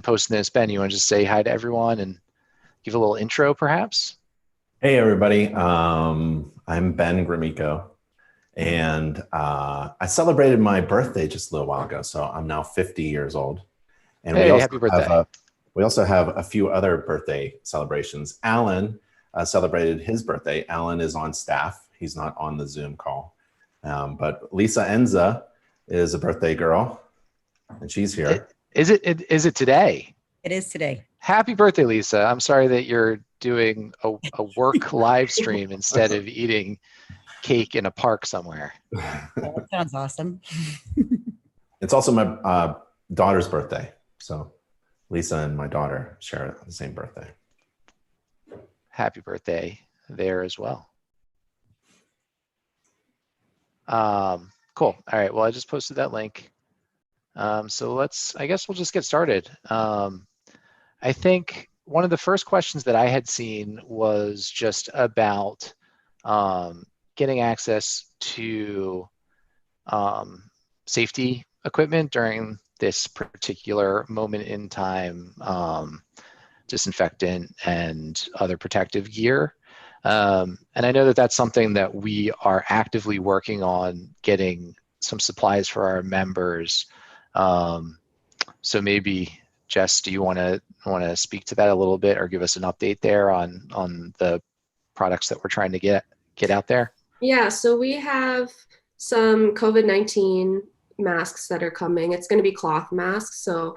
posting this. Ben, you want to just say hi to everyone and give a little intro, perhaps? Hey everybody, I'm Ben Grimico, and I celebrated my birthday just a little while ago, so I'm now 50 years old. And Hey, happy birthday. we also have a few other birthday celebrations. Alan celebrated his birthday. Alan is on staff; he's not on the Zoom call. But Lisa Enza is a birthday girl, and she's here. Is it today? It is today. Happy birthday, Lisa. I'm sorry that you're doing a work live stream instead of eating cake in a park somewhere. Well, that sounds awesome. It's also my daughter's birthday, so Lisa and my daughter share the same birthday. Happy birthday there as well. Cool. All right. Well, I just posted that link. So I guess we'll just get started. I think one of the first questions that I had seen was just about getting access to safety equipment during this particular moment in time, disinfectant and other protective gear. And I know that that's something that we are actively working on getting some supplies for our members. So maybe Jess, do you want to speak to that a little bit or give us an update there on the products that we're trying to get out there? Yeah, so we have some COVID-19 masks that are coming. It's going to be cloth masks, so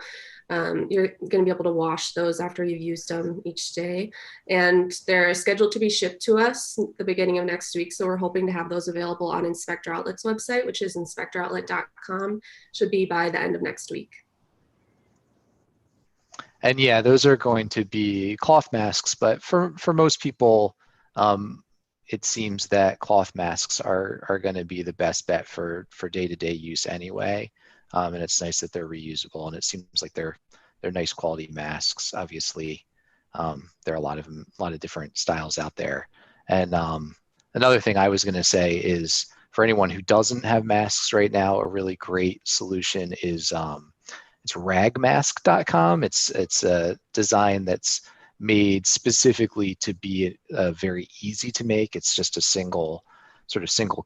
you're going to be able to wash those after you've used them each day. And they're scheduled to be shipped to us the beginning of next week. So we're hoping to have those available on Inspector Outlet's website, which is inspectoroutlet.com. Should be by the end of next week. And yeah, those are going to be cloth masks, but for most people, it seems that cloth masks are going to be the best bet for day-to-day use anyway. And it's nice that they're reusable, and it seems like they're nice quality masks. Obviously, there are a lot of different styles out there. And another thing I was going to say is for anyone who doesn't have masks right now, a really great solution is it's ragmask.com. It's a design that's made specifically to be very easy to make. It's just a single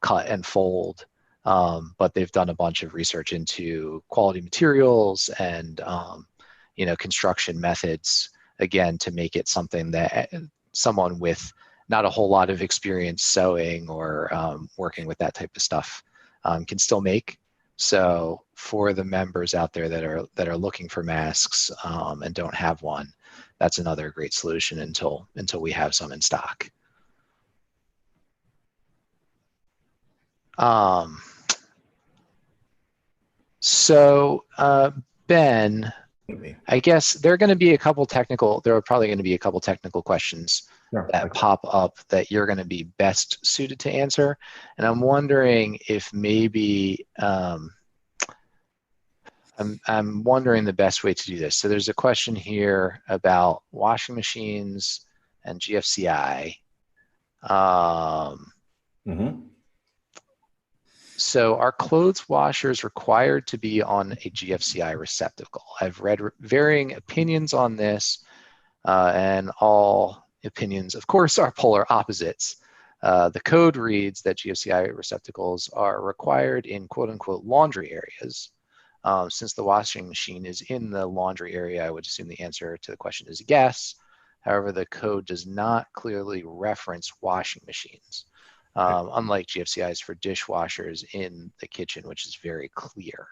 cut and fold. But they've done a bunch of research into quality materials and construction methods, again, to make it something that someone with not a whole lot of experience sewing or working with that type of stuff can still make. So for the members out there that are looking for masks and don't have one, that's another great solution until we have some in stock. So Ben, I guess there are probably going to be a couple technical questions that pop up that you're going to be best suited to answer. And I'm wondering if maybe, I'm wondering the best way to do this. So there's a question here about washing machines and GFCI. So are clothes washers required to be on a GFCI receptacle? I've read varying opinions on this, and all opinions, of course, are polar opposites. The code reads that GFCI receptacles are required in quote-unquote laundry areas. Since the washing machine is in the laundry area, I would assume the answer to the question is yes. However, the code does not clearly reference washing machines. Unlike GFCIs for dishwashers in the kitchen, which is very clear.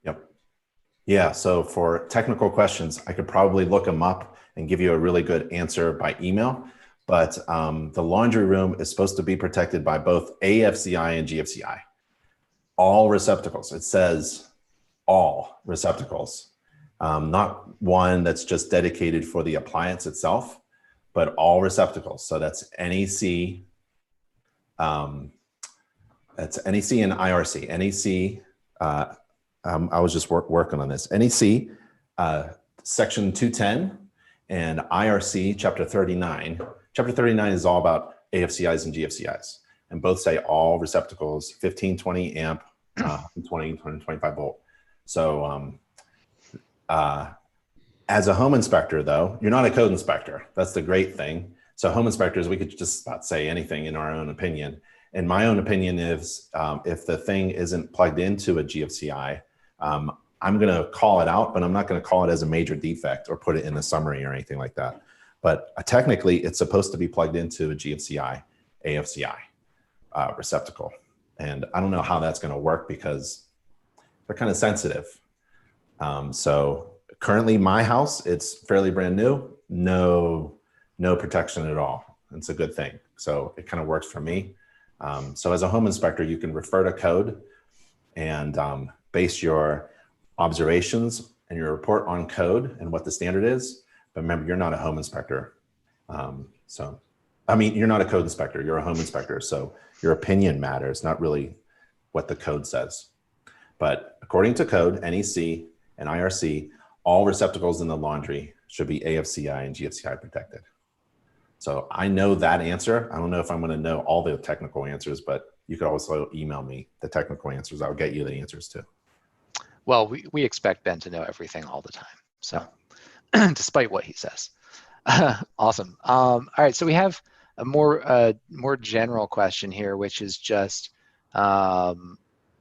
Yep. Yeah, so for technical questions, I could probably look them up and give you a really good answer by email, but the laundry room is supposed to be protected by both AFCI and GFCI. All receptacles, it says all receptacles, not one that's just dedicated for the appliance itself, but all receptacles. So that's NEC, that's NEC and IRC. NEC, I was just working on this. NEC, section 210, and IRC, chapter 39. Chapter 39 is all about AFCIs and GFCIs, and both say all receptacles, 15, 20 amp, 20, 25 volt. So As a home inspector, though, you're not a code inspector. That's the great thing. So home inspectors, we could just about say anything in our own opinion. And my own opinion is if the thing isn't plugged into a GFCI, I'm going to call it out, but I'm not going to call it as a major defect or put it in a summary or anything like that. But technically, it's supposed to be plugged into a GFCI, AFCI receptacle. And I don't know how that's going to work because they're kind of sensitive. So currently my house, it's fairly brand new, no protection at all. It's a good thing. So it kind of works for me. So as a home inspector, you can refer to code and base your observations and your report on code and what the standard is. But remember, you're not a home inspector. You're not a code inspector, you're a home inspector. So your opinion matters, not really what the code says. But according to code, NEC and IRC, all receptacles in the laundry should be AFCI and GFCI protected. So I know that answer. I don't know if I'm going to know all the technical answers, but you could also email me the technical answers. I'll get you the answers too. Well, we expect Ben to know everything all the time. So despite what he says. Awesome. All right, so we have a more general question here, which is just how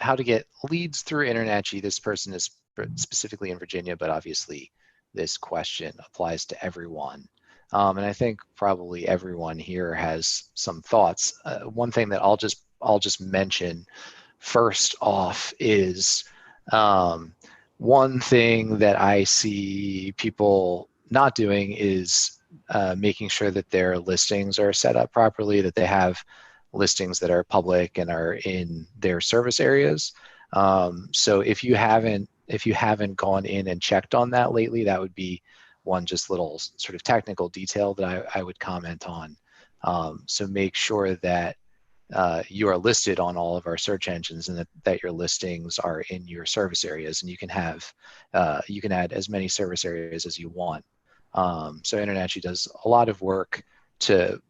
to get leads through InterNACHI. This person is specifically in Virginia, but obviously this question applies to everyone. And I think probably everyone here has some thoughts. One thing that I'll just mention first off is one thing that I see people not doing is making sure that their listings are set up properly, that they have listings that are public and are in their service areas. So if you haven't gone in and checked on that lately, that would be one just little sort of technical detail that I would comment on. So make sure that you are listed on all of our search engines and that your listings are in your service areas, and you can add as many service areas as you want. So InterNACHI does a lot of work to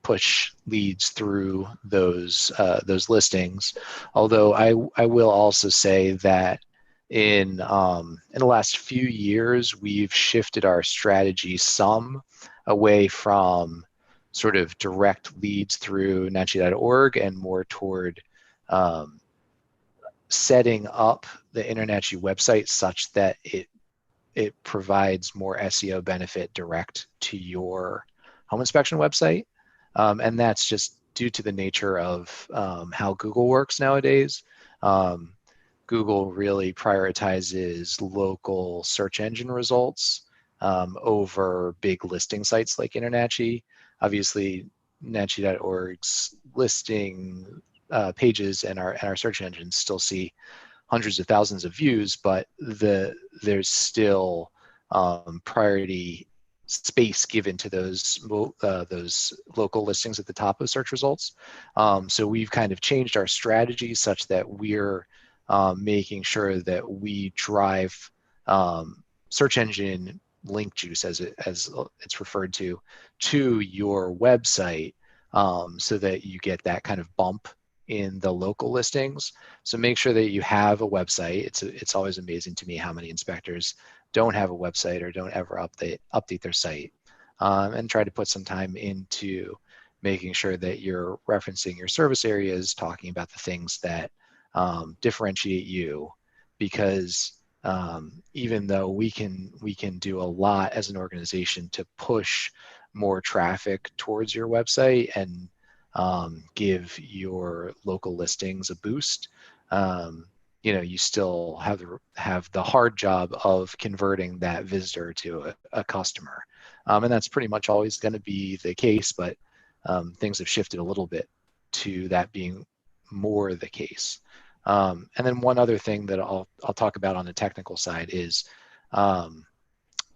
push leads through those listings. Although I will also say that in the last few years, we've shifted our strategy some away from sort of direct leads through nachi.org and more toward setting up the InterNACHI website such that it provides more SEO benefit direct to your home inspection website. And that's just due to the nature of how Google works nowadays. Google really prioritizes local search engine results over big listing sites like InterNACHI. Obviously, nachi.org's listing pages and our search engines still see hundreds of thousands of views, but there's still priority space given to those local listings at the top of search results. So we've kind of changed our strategy such that we're making sure that we drive search engine link juice, as it's referred to your website, so that you get that kind of bump in the local listings. So make sure that you have a website. It's always amazing to me how many inspectors don't have a website or don't ever update their site, and try to put some time into making sure that you're referencing your service areas, talking about the things that differentiate you, because even though we can do a lot as an organization to push more traffic towards your website and give your local listings a boost, you still have the hard job of converting that visitor to a customer, and that's pretty much always going to be the case. But things have shifted a little bit to that being more the case. And then one other thing that I'll talk about on the technical side is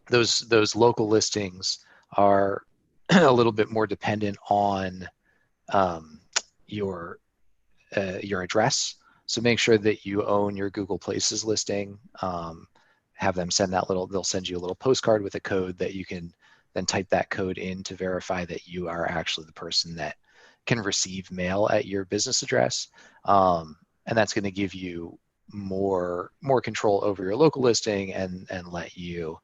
those local listings are a little bit more dependent on your address. So make sure that you own your Google Places listing. Have them they'll send you a little postcard with a code that you can then type that code in to verify that you are actually the person that can receive mail at your business address. And that's going to give you more control over your local listing and let you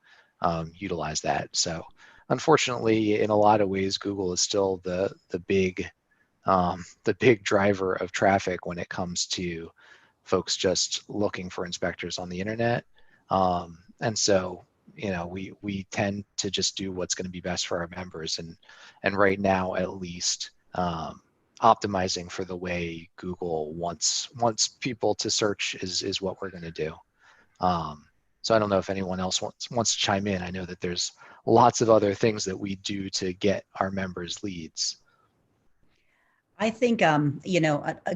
utilize that. So unfortunately, in a lot of ways, Google is still the big driver of traffic when it comes to folks just looking for inspectors on the internet. And so, we tend to just do what's going to be best for our members, and right now at least optimizing for the way Google wants people to search is what we're going to do. So I don't know if anyone else wants to chime in. I know that there's lots of other things that we do to get our members leads. I think, a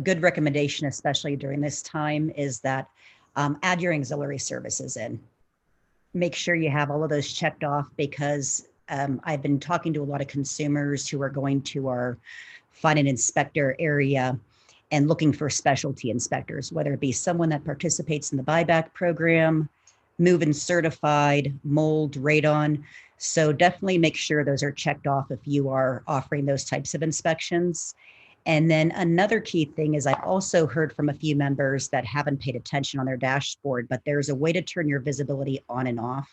good recommendation, especially during this time, is that add your auxiliary services in. Make sure you have all of those checked off, because I've been talking to a lot of consumers who are going to our find an inspector area and looking for specialty inspectors, whether it be someone that participates in the buyback program, move and certified, mold, radon. So definitely make sure those are checked off if you are offering those types of inspections. And then another key thing is I've also heard from a few members that haven't paid attention on their dashboard, but there's a way to turn your visibility on and off.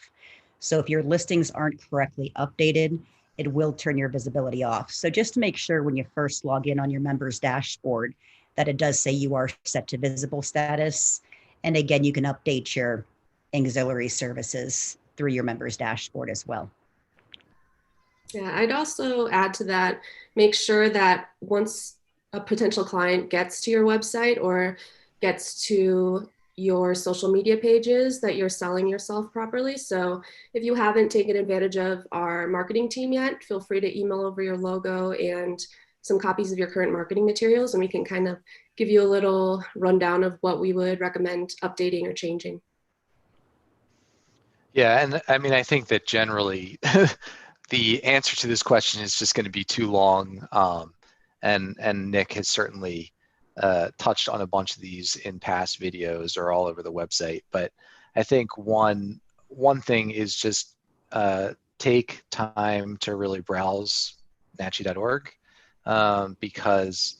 So if your listings aren't correctly updated, it will turn your visibility off. So just to make sure when you first log in on your member's dashboard that it does say you are set to visible status. And again, you can update your auxiliary services through your member's dashboard as well. Yeah, I'd also add to that, make sure that once a potential client gets to your website or gets to your social media pages, that you're selling yourself properly. So if you haven't taken advantage of our marketing team yet, feel free to email over your logo and some copies of your current marketing materials, and we can kind of give you a little rundown of what we would recommend updating or changing. Yeah, and I mean, I think that generally the answer to this question is just going to be too long. And Nick has certainly touched on a bunch of these in past videos or all over the website. But I think one thing is just take time to really browse nachi.org, because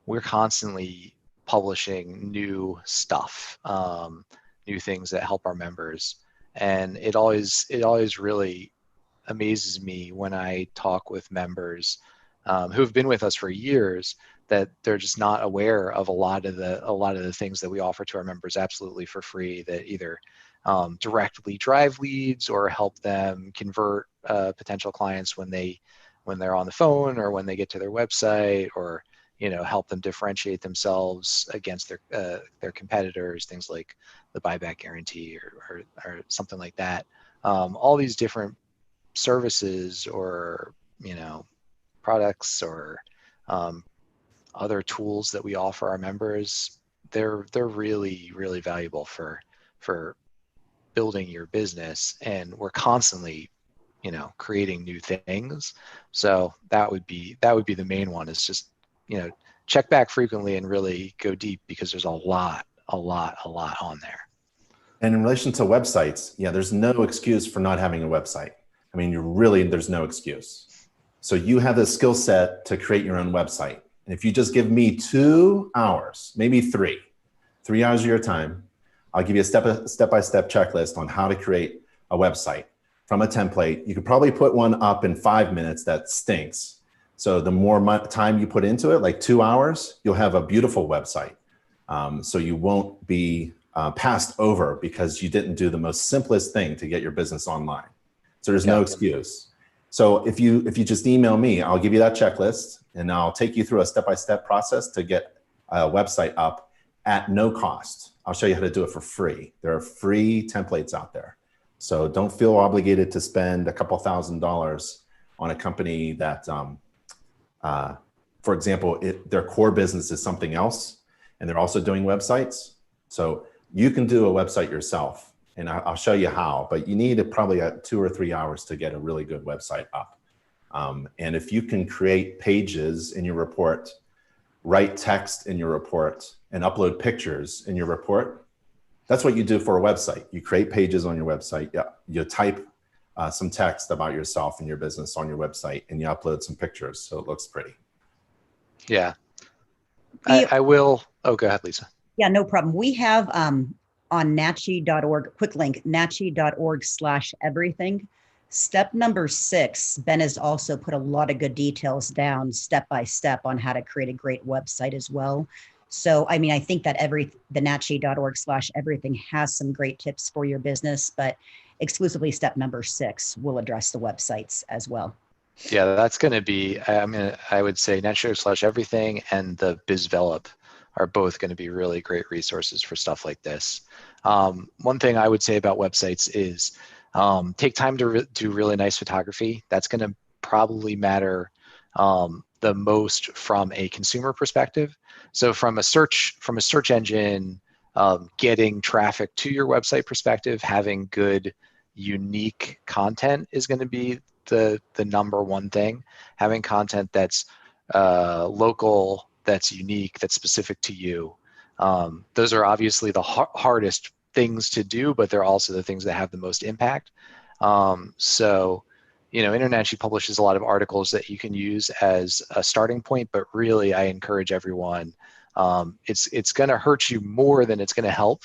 we're constantly publishing new stuff, new things that help our members. And it always really amazes me when I talk with members who've been with us for years, that they're just not aware of a lot of the things that we offer to our members absolutely for free, that either directly drive leads or help them convert potential clients when they're on the phone or when they get to their website, or help them differentiate themselves against their competitors, things like the buyback guarantee or something like that. All these different services or products or other tools that we offer our members, they're really, really valuable for building your business, and we're constantly creating new things. So that would be the main one, is just check back frequently and really go deep, because there's a lot on there. And in relation to websites, yeah, there's no excuse for not having a website. I mean, there's no excuse. So you have the skill set to create your own website. And if you just give me 2 hours, maybe 3 hours of your time, I'll give you a step-by-step checklist on how to create a website from a template. You could probably put one up in 5 minutes that stinks. So the more time you put into it, like 2 hours, you'll have a beautiful website. So you won't be passed over because you didn't do the most simplest thing to get your business online. So there's no excuse. So if you just email me, I'll give you that checklist, and I'll take you through a step-by-step process to get a website up at no cost. I'll show you how to do it for free. There are free templates out there. So don't feel obligated to spend a couple $1,000s on a company that, for example, their core business is something else, and they're also doing websites. So you can do a website yourself. And I'll show you how, but you need probably 2 or 3 hours to get a really good website up. And if you can create pages in your report, write text in your report, and upload pictures in your report, that's what you do for a website. You create pages on your website. Yeah, you type some text about yourself and your business on your website, and you upload some pictures so it looks pretty. Yeah, I will. Oh, go ahead, Lisa. Yeah, no problem. We have on NACHI.org, quick link, NACHI.org/everything. Step number 6, Ben has also put a lot of good details down step by step on how to create a great website as well. So, I mean, I think that the NACHI.org/everything has some great tips for your business, but exclusively step number 6 will address the websites as well. Yeah, that's going to be, I would say NACHI/everything and the BizVelop are both going to be really great resources for stuff like this. One thing I would say about websites is take time to do really nice photography. That's going to probably matter the most from a consumer perspective. So from a search engine, getting traffic to your website perspective, having good, unique content is going to be the number one thing. Having content that's local, that's unique, that's specific to you. Those are obviously the hardest things to do, but they're also the things that have the most impact. So, InterNACHI publishes a lot of articles that you can use as a starting point, but really I encourage everyone, it's going to hurt you more than it's going to help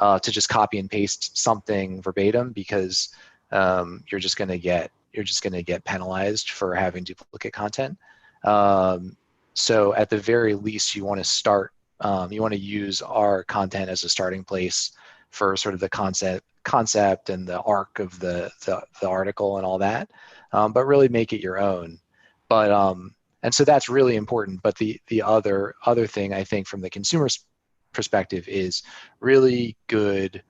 to just copy and paste something verbatim, because you're just going to get penalized for having duplicate content. So at the very least, you want to start, you want to use our content as a starting place for sort of the concept and the arc of the article and all that, but really make it your own. But and so that's really important. But the other thing I think from the consumer's perspective is really good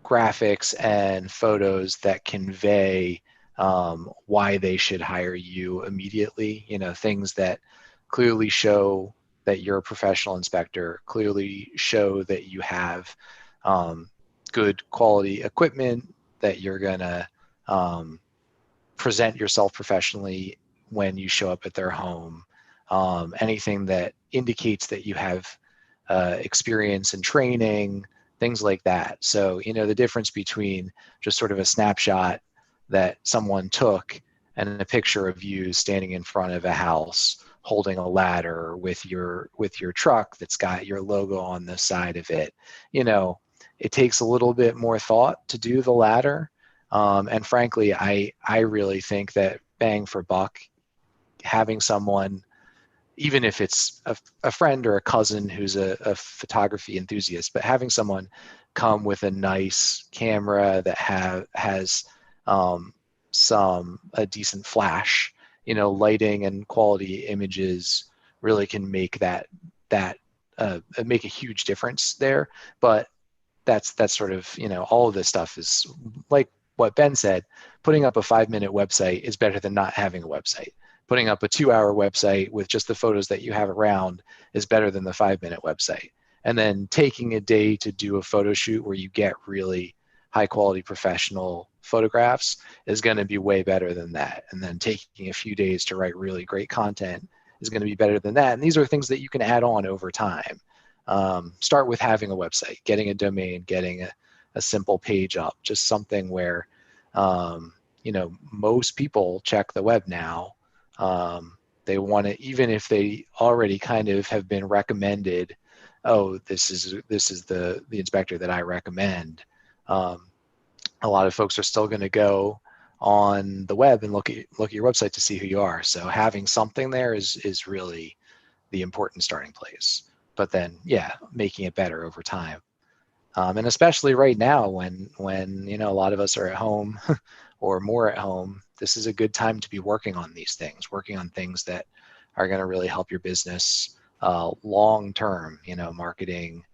graphics and photos that convey why they should hire you immediately. Things that clearly show that you're a professional inspector, clearly show that you have good quality equipment, that you're gonna present yourself professionally when you show up at their home. Anything that indicates that you have experience and training, things like that. So, the difference between just sort of a snapshot that someone took and a picture of you standing in front of a house holding a ladder with your truck that's got your logo on the side of it. It takes a little bit more thought to do the ladder. And frankly, I really think that bang for buck, having someone, even if it's a friend or a cousin who's a photography enthusiast, but having someone come with a nice camera that has a decent flash, lighting and quality images really can make that make a huge difference there. But that's sort of, all of this stuff is like what Ben said, putting up a 5-minute website is better than not having a website. Putting up a 2-hour website with just the photos that you have around is better than the 5-minute website. And then taking a day to do a photo shoot where you get really high quality professional photographs is going to be way better than that. And then taking a few days to write really great content is going to be better than that. And these are things that you can add on over time. Start with having a website, getting a domain, getting a simple page up, just something where, most people check the web now. They want to, even if they already kind of have been recommended, oh, this is the inspector that I recommend. A lot of folks are still going to go on the web and look at your website to see who you are. So having something there is really the important starting place. But then, yeah, making it better over time. And especially right now when a lot of us are at home or more at home, this is a good time to be working on these things, working on things that are going to really help your business long term, marketing,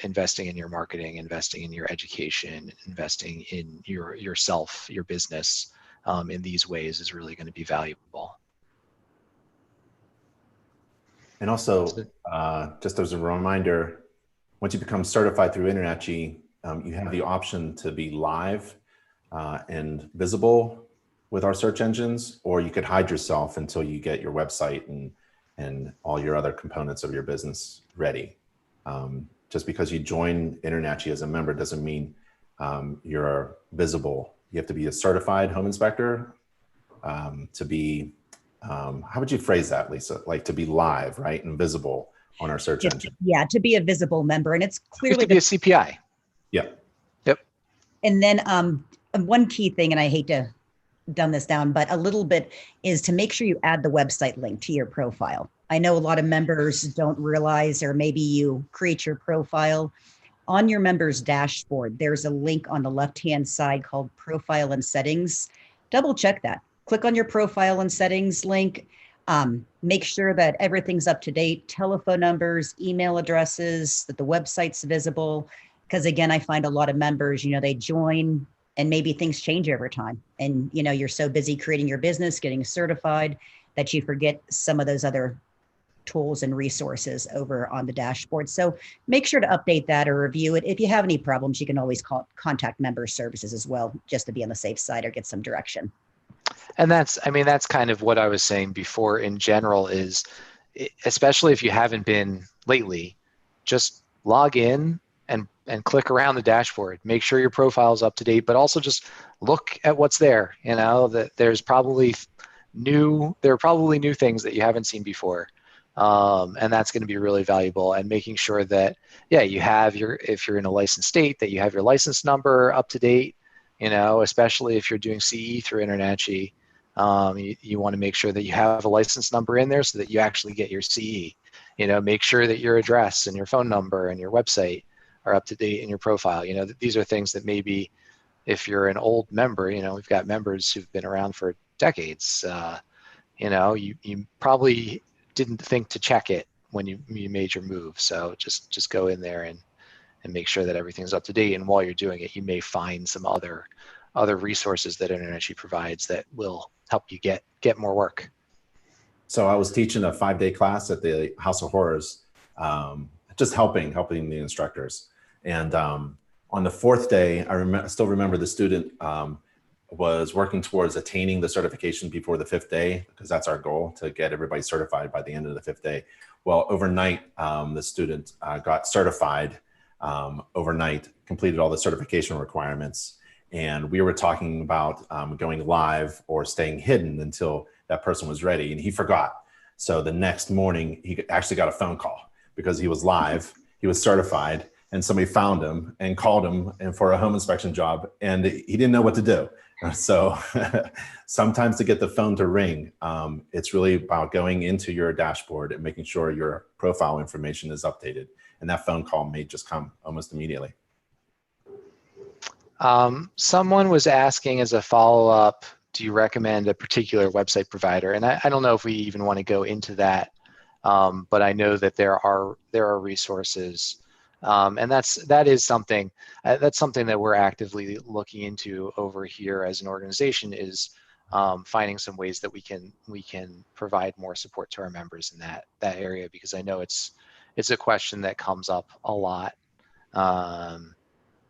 investing in your marketing, investing in your education, investing in yourself, your business in these ways is really going to be valuable. And also, just as a reminder, once you become certified through InterNACHI, you have the option to be live and visible with our search engines, or you could hide yourself until you get your website and all your other components of your business ready. Just because you join InterNACHI as a member doesn't mean you're visible. You have to be a certified home inspector to be, how would you phrase that, Lisa? Like to be live, right, and visible on our search Just, engine. yeah, to be a visible member. And it's You clearly have to be a CPI. Yeah. Yep. and then one key thing, and I hate to dumb this down, but a little bit is to make sure you add the website link to your profile. I know a lot of members don't realize, or maybe you create your profile on your members dashboard. There's a link on the left-hand side called Profile and Settings. Double check that. Click on your Profile and Settings link. Make sure that everything's up to date, telephone numbers, email addresses, that the website's visible. Because again, I find a lot of members, they join and maybe things change over time. And, you're so busy creating your business, getting certified, that you forget some of those other tools and resources over on the dashboard. So make sure to update that or review it. If you have any problems, you can always contact member services as well, just to be on the safe side or get some direction. And that's kind of what I was saying before in general is, especially if you haven't been lately, just log in and click around the dashboard. Make sure your profile is up to date, but also just look at what's there. That there are probably new things that you haven't seen before. And that's going to be really valuable, and making sure that, you have if you're in a licensed state, that you have your license number up to date, especially if you're doing CE through InterNACHI. You want to make sure that you have a license number in there so that you actually get your CE. Make sure that your address and your phone number and your website are up to date in your profile. These are things that maybe if you're an old member, we've got members who've been around for decades, you probably didn't think to check it when you made your move. So just go in there and make sure that everything's up to date. And while you're doing it, you may find some other resources that InterNACHI provides that will help you get more work. So I was teaching a 5-day class at the House of Horrors, just helping the instructors. And on the 4th day, I still remember the student was working towards attaining the certification before the 5th day, because that's our goal, to get everybody certified by the end of the 5th day. Well, overnight, the student got certified overnight, completed all the certification requirements. And we were talking about going live or staying hidden until that person was ready, and he forgot. So the next morning, he actually got a phone call because he was live, he was certified, and somebody found him and called him and for a home inspection job, and he didn't know what to do. So sometimes to get the phone to ring, it's really about going into your dashboard and making sure your profile information is updated. And that phone call may just come almost immediately. Someone was asking as a follow-up, do you recommend a particular website provider? And I don't know if we even want to go into that, but I know that there are resources. And that is something that we're actively looking into over here as an organization, is finding some ways that we can provide more support to our members in that area, because I know it's a question that comes up a lot,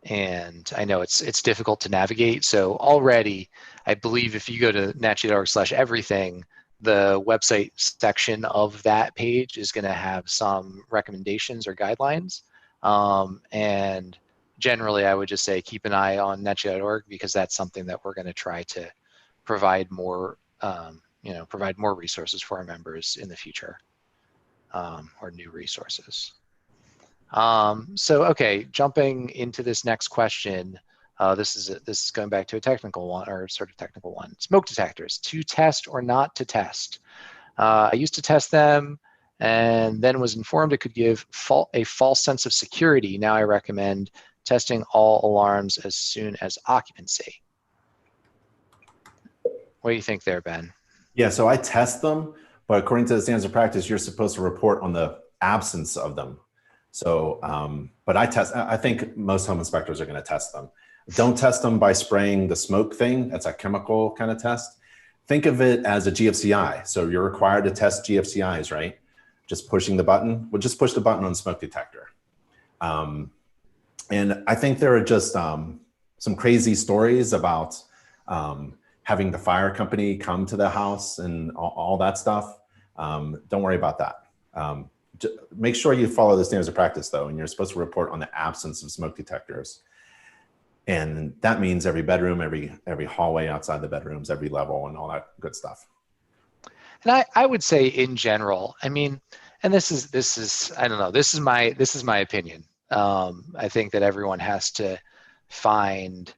and I know it's difficult to navigate. So already, I believe if you go to nachi.org/everything, the website section of that page is going to have some recommendations or guidelines. And generally, I would just say keep an eye on nachi.org, because that's something that we're going to try to provide more, provide more resources for our members in the future, or new resources. So, okay, jumping into this next question, this is going back to a technical one, or sort of technical one. Smoke detectors, to test or not to test? I used to test them, and then was informed it could give a false sense of security. Now I recommend testing all alarms as soon as occupancy. What do you think there, Ben? Yeah, so I test them, but according to the standards of practice, you're supposed to report on the absence of them. So, but I think most home inspectors are going to test them. Don't test them by spraying the smoke thing. That's a chemical kind of test. Think of it as a GFCI. So you're required to test GFCIs, right? Just pushing the button. We'll just push the button on the smoke detector. And I think there are just some crazy stories about having the fire company come to the house and all that stuff. Don't worry about that. Make sure you follow the standards of practice, though, and you're supposed to report on the absence of smoke detectors. And that means every bedroom, every hallway outside the bedrooms, every level, and all that good stuff. And I would say in general, I mean, and this is I don't know, this is my opinion. I think that everyone has to find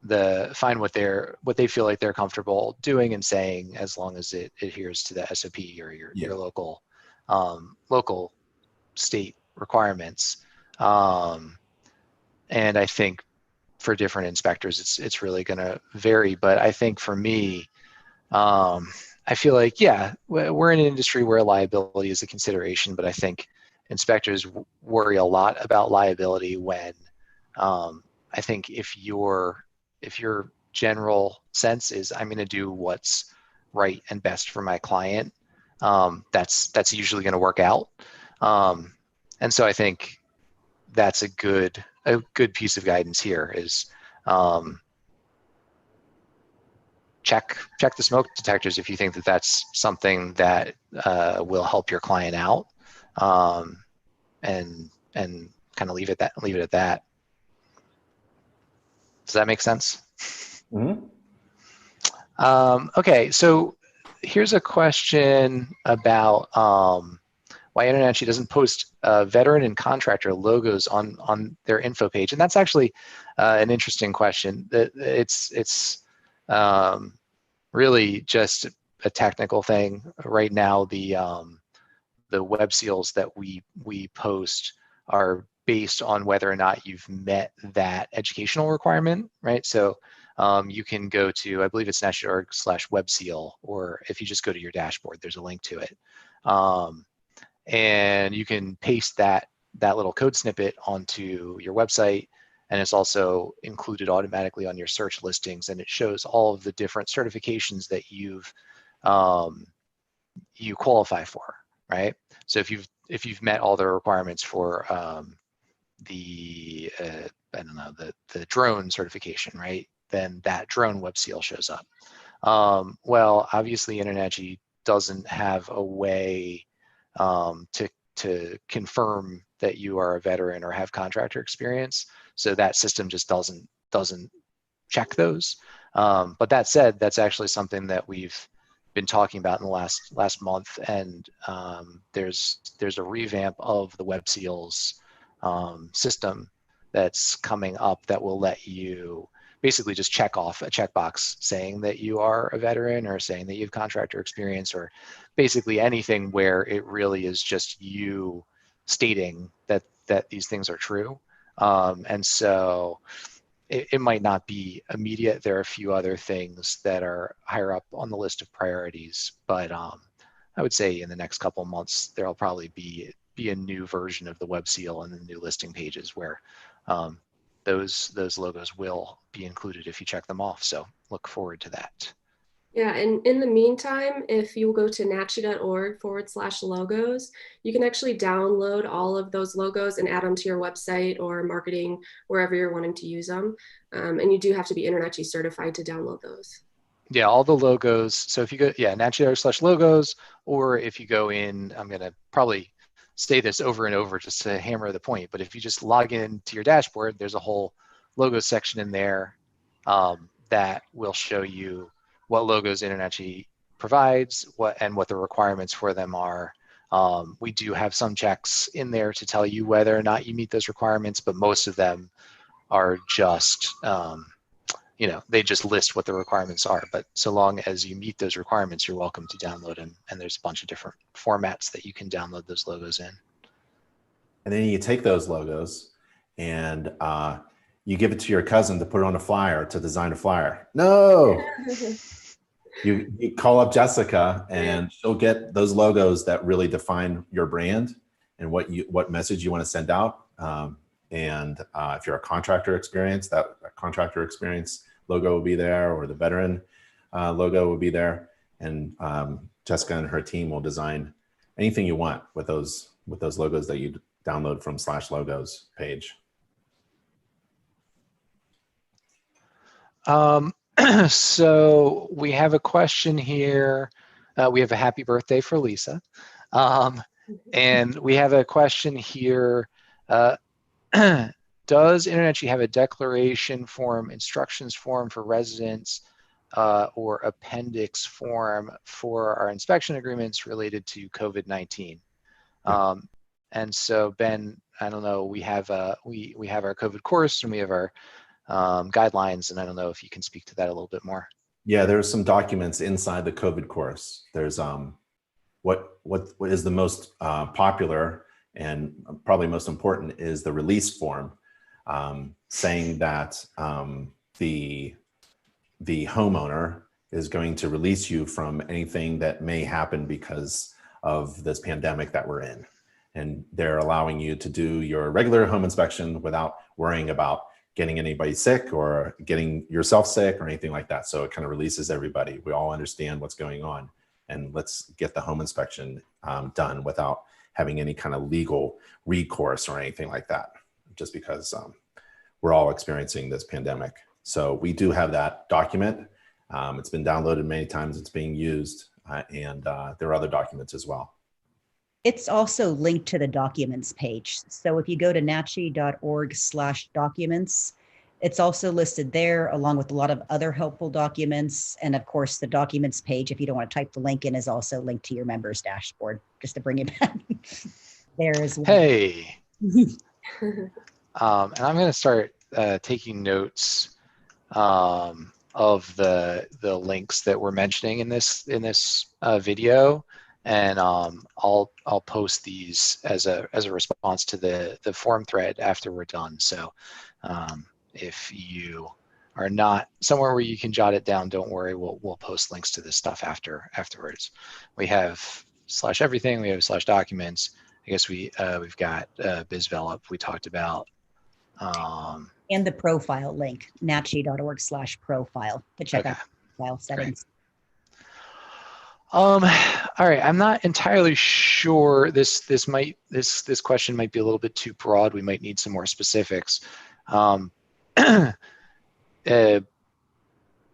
what they feel like they're comfortable doing and saying, as long as it adheres to the SOP or your local state requirements. And I think for different inspectors, it's really going to vary. But I think for me, I feel like, yeah, we're in an industry where liability is a consideration, but I think inspectors worry a lot about liability when I think if your general sense is, I'm going to do what's right and best for my client, that's usually going to work out. And so I think that's a good piece of guidance here is check the smoke detectors if you think that that's something that will help your client out, and kind of leave it at that. Does that make sense? Mm-hmm. Okay, so here's a question about why InterNACHI doesn't post veteran and contractor logos on their info page, and that's actually an interesting question. It's really just a technical thing. Right now, the web seals that we post are based on whether or not you've met that educational requirement, right? So you can go to, I believe it's nachi.org/webseal, or if you just go to your dashboard, there's a link to it. And you can paste that little code snippet onto your website, and it's also included automatically on your search listings, and it shows all of the different certifications that you qualify for, right? So if you've met all the requirements for the I don't know, the drone certification, right? Then that drone web seal shows up. Well, obviously InterNACHI doesn't have a way to confirm that you are a veteran or have contractor experience, so that system just doesn't check those. But that said, that's actually something that we've been talking about in the last month, and there's a revamp of the web seals system that's coming up that will let you basically just check off a checkbox saying that you are a veteran or saying that you have contractor experience, or basically anything where it really is just you stating that these things are true. And so it might not be immediate. There are a few other things that are higher up on the list of priorities, but I would say in the next couple of months, there'll probably be a new version of the web seal and the new listing pages where those logos will be included if you check them off. So look forward to that. Yeah, and in the meantime, if you go to nachi.org/logos, you can actually download all of those logos and add them to your website or marketing, wherever you're wanting to use them. And you do have to be InterNACHI certified to download those. Yeah, all the logos. So if you go, nachi.org/logos, or if you go in, I'm going to probably say this over and over just to hammer the point, but if you just log in to your dashboard, there's a whole logo section in there that will show you what logos InterNACHI provides, what the requirements for them are. We do have some checks in there to tell you whether or not you meet those requirements, but most of them are just, they just list what the requirements are. But so long as you meet those requirements, you're welcome to download them. And there's a bunch of different formats that you can download those logos in. And then you take those logos and you give it to your cousin to put it on a flyer, to design a flyer. No. You call up Jessica and she'll get those logos that really define your brand and what message you want to send out. And if you're a contractor experience, that contractor experience logo will be there, or the veteran logo will be there. And Jessica and her team will design anything you want with those logos that you download from /logos page. So we have a question here. We have a happy birthday for Lisa. And we have a question here. Does InterNACHI have a declaration form, instructions form for residents, or appendix form for our inspection agreements related to COVID-19? And so Ben, I don't know, we have our COVID course and we have our guidelines, and I don't know if you can speak to that a little bit more. Yeah, there's some documents inside the COVID course. There's what is the most popular and probably most important is the release form, saying that the homeowner is going to release you from anything that may happen because of this pandemic that we're in. And they're allowing you to do your regular home inspection without worrying about getting anybody sick or getting yourself sick or anything like that. So it kind of releases everybody. We all understand what's going on, and let's get the home inspection done without having any kind of legal recourse or anything like that, just because we're all experiencing this pandemic. So we do have that document. It's been downloaded many times. It's being used, and there are other documents as well. It's also linked to the documents page. So if you go to nachi.org/documents, it's also listed there along with a lot of other helpful documents. And of course, the documents page, if you don't want to type the link in, is also linked to your members dashboard, just to bring it back there as well. Hey, and I'm going to start taking notes of the links that we're mentioning in this video. And I'll post these as a response to the forum thread after we're done. So if you are not somewhere where you can jot it down, don't worry. We'll post links to this stuff afterwards. We have /everything. We have /documents. I guess we've got BizVelop we talked about. And the profile link, nachi.org/profile to check out file settings. All right, I'm not entirely sure. This question might be a little bit too broad. We might need some more specifics. But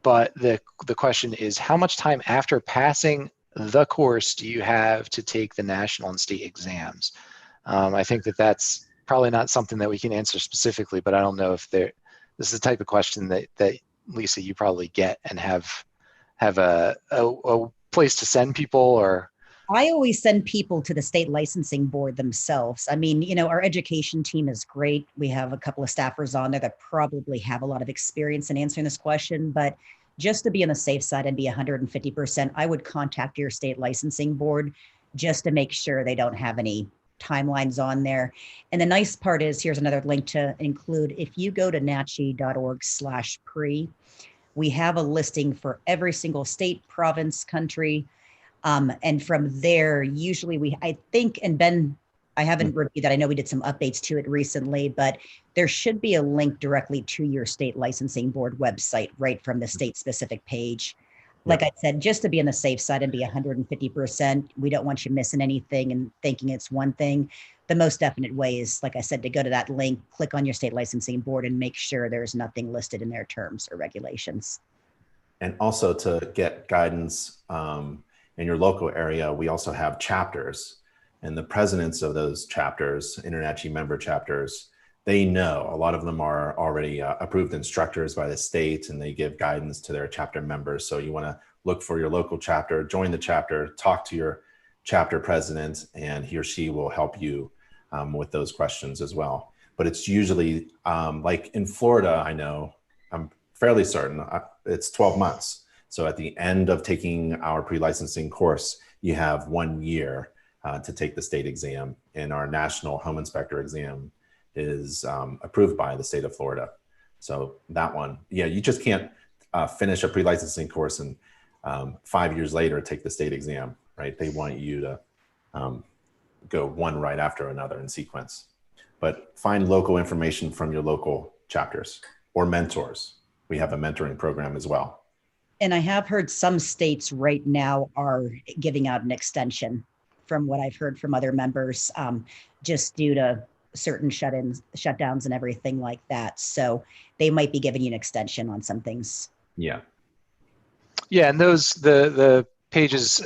the question is, how much time after passing the course do you have to take the national and state exams? I think that's probably not something that we can answer specifically, but I don't know if this is the type of question that Lisa, you probably get and have a place to send people, or? I always send people to the state licensing board themselves. I mean, our education team is great. We have a couple of staffers on there that probably have a lot of experience in answering this question, but just to be on the safe side and be 150%, I would contact your state licensing board just to make sure they don't have any timelines on there. And the nice part is, here's another link to include. If you go to nachi.org/pre, we have a listing for every single state, province, country. And from there, usually I think, and Ben, I haven't reviewed that. I know we did some updates to it recently, but there should be a link directly to your state licensing board website right from the state specific page. Like I said, just to be on the safe side and be 150%, we don't want you missing anything and thinking it's one thing. The most definite way is, like I said, to go to that link, click on your state licensing board, and make sure there's nothing listed in their terms or regulations. And also to get guidance in your local area, we also have chapters. And the presidents of those chapters, InterNACHI member chapters, they know, a lot of them are already approved instructors by the state, and they give guidance to their chapter members. So you want to look for your local chapter, join the chapter, talk to your chapter president, and he or she will help you with those questions as well. But it's usually, like in Florida, I know, I'm fairly certain, it's 12 months. So at the end of taking our pre-licensing course, you have 1 year to take the state exam, and our national home inspector exam is approved by the state of Florida. So that one, yeah, you just can't finish a pre-licensing course and 5 years later take the state exam, right? They want you to go one right after another in sequence. But find local information from your local chapters or mentors. We have a mentoring program as well. And I have heard some states right now are giving out an extension, from what I've heard from other members, just due to certain shutdowns and everything like that. So they might be giving you an extension on some things. Yeah. Yeah, and those, the pages,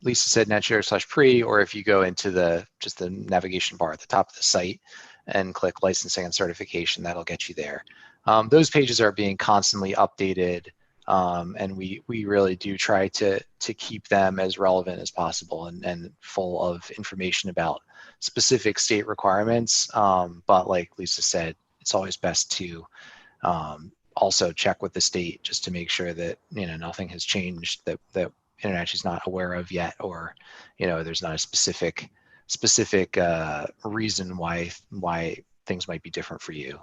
Lisa said nachi.org/pre, or if you go into just the navigation bar at the top of the site and click licensing and certification, that'll get you there. Those pages are being constantly updated And we really do try to keep them as relevant as possible and full of information about specific state requirements. But like Lisa said, it's always best to also check with the state just to make sure that nothing has changed that InterNACHI is not aware of yet, or there's not a specific reason why things might be different for you.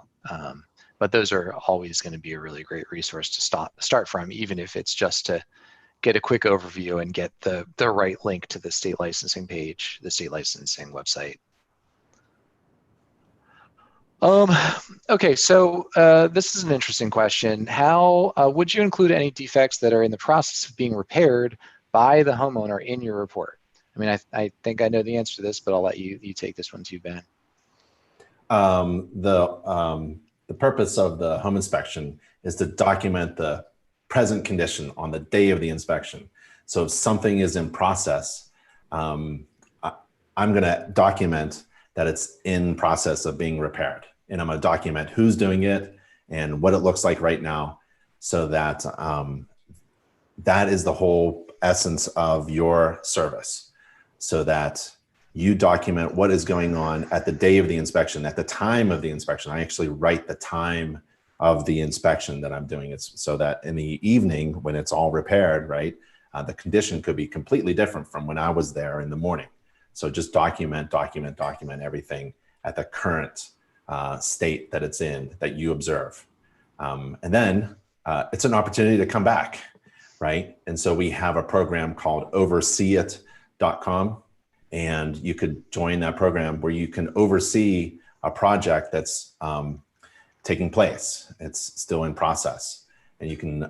But those are always going to be a really great resource to start from, even if it's just to get a quick overview and get the right link to the state licensing page, the state licensing website. Okay, so this is an interesting question. How would you include any defects that are in the process of being repaired by the homeowner in your report? I mean, I think I know the answer to this, but I'll let you take this one too, Ben. The purpose of the home inspection is to document the present condition on the day of the inspection. So if something is in process, I'm going to document that it's in process of being repaired. And I'm going to document who's doing it and what it looks like right now, so that that is the whole essence of your service, so that you document what is going on at the day of the inspection, at the time of the inspection. I actually write the time of the inspection that I'm doing. It's so that in the evening, when it's all repaired, right, the condition could be completely different from when I was there in the morning. So just document everything at the current state that it's in, that you observe. And then it's an opportunity to come back, right? And so we have a program called overseeit.com. And you could join that program where you can oversee a project that's taking place. It's still in process. And you can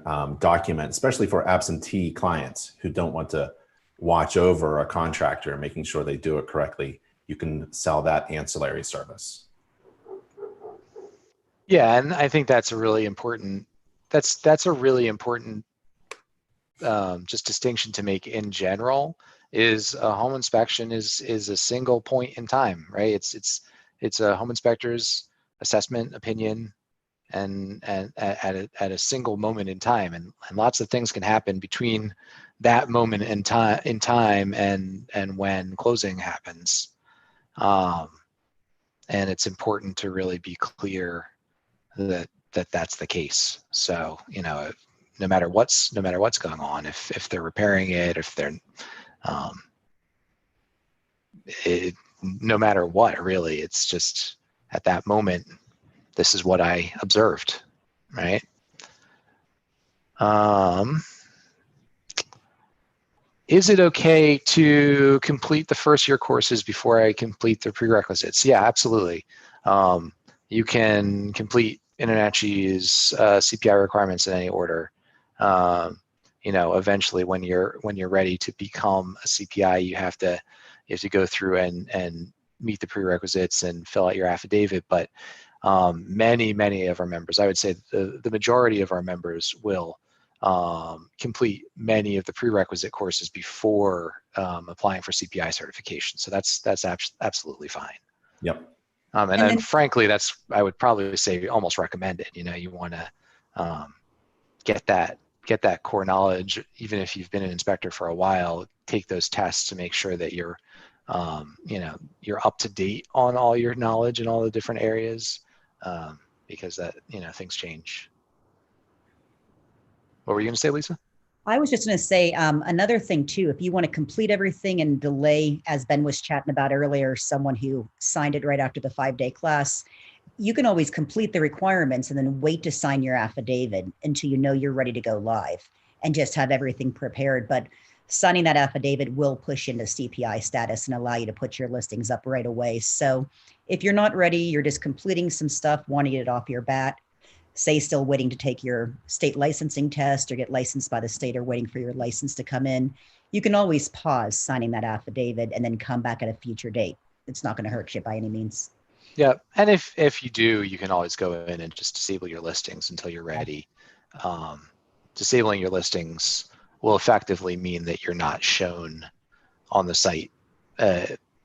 document, especially for absentee clients who don't want to watch over a contractor, making sure they do it correctly. You can sell that ancillary service. Yeah, and I think that's a really important, that's a really important just distinction to make in general. Is a home inspection is a single point in time, right? It's a home inspector's assessment, opinion, and at a single moment in time, and lots of things can happen between that moment in time and when closing happens, and it's important to really be clear that that's the case. So no matter what's going on, if they're repairing it, if they're no matter what, really, it's just at that moment, this is what I observed, right? Is it okay to complete the first year courses before I complete the prerequisites? Yeah, absolutely. You can complete InterNACHI's CPI requirements in any order. Eventually when you're ready to become a CPI, you have to go through and meet the prerequisites and fill out your affidavit. But many of our members, I would say the majority of our members will complete many of the prerequisite courses before applying for CPI certification. So that's absolutely fine. Yep. And then frankly, I would probably say almost recommended. You want to get that core knowledge, even if you've been an inspector for a while. Take those tests to make sure that you're up to date on all your knowledge in all the different areas, because that things change. What were you going to say, Lisa? I was just going to say another thing too. If you want to complete everything and delay, as Ben was chatting about earlier, someone who signed it right after the 5-day class, you can always complete the requirements and then wait to sign your affidavit until you're ready to go live and just have everything prepared. But signing that affidavit will push into CPI status and allow you to put your listings up right away. So if you're not ready, you're just completing some stuff, wanting it off your bat, say still waiting to take your state licensing test or get licensed by the state or waiting for your license to come in, you can always pause signing that affidavit and then come back at a future date. It's not going to hurt you by any means. Yeah, and if you do, you can always go in and just disable your listings until you're ready. Disabling your listings will effectively mean that you're not shown on the site.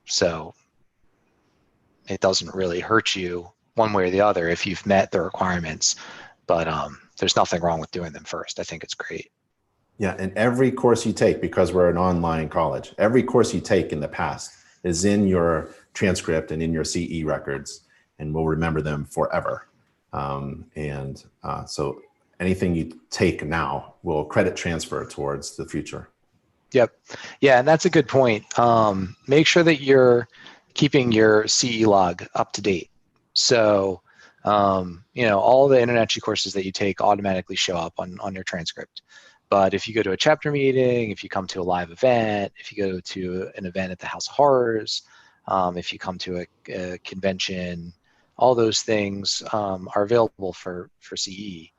So it doesn't really hurt you one way or the other if you've met the requirements. But there's nothing wrong with doing them first. I think it's great. Yeah, and every course you take, because we're an online college, every course you take in the past is in your transcript and in your CE records, and we'll remember them forever. So anything you take now will credit transfer towards the future. Yep. Yeah, and that's a good point. Make sure that you're keeping your CE log up to date. So, all the InterNACHI courses that you take automatically show up on your transcript. But if you go to a chapter meeting, if you come to a live event, if you go to an event at the House of Horrors, if you come to a convention, all those things are available for CE,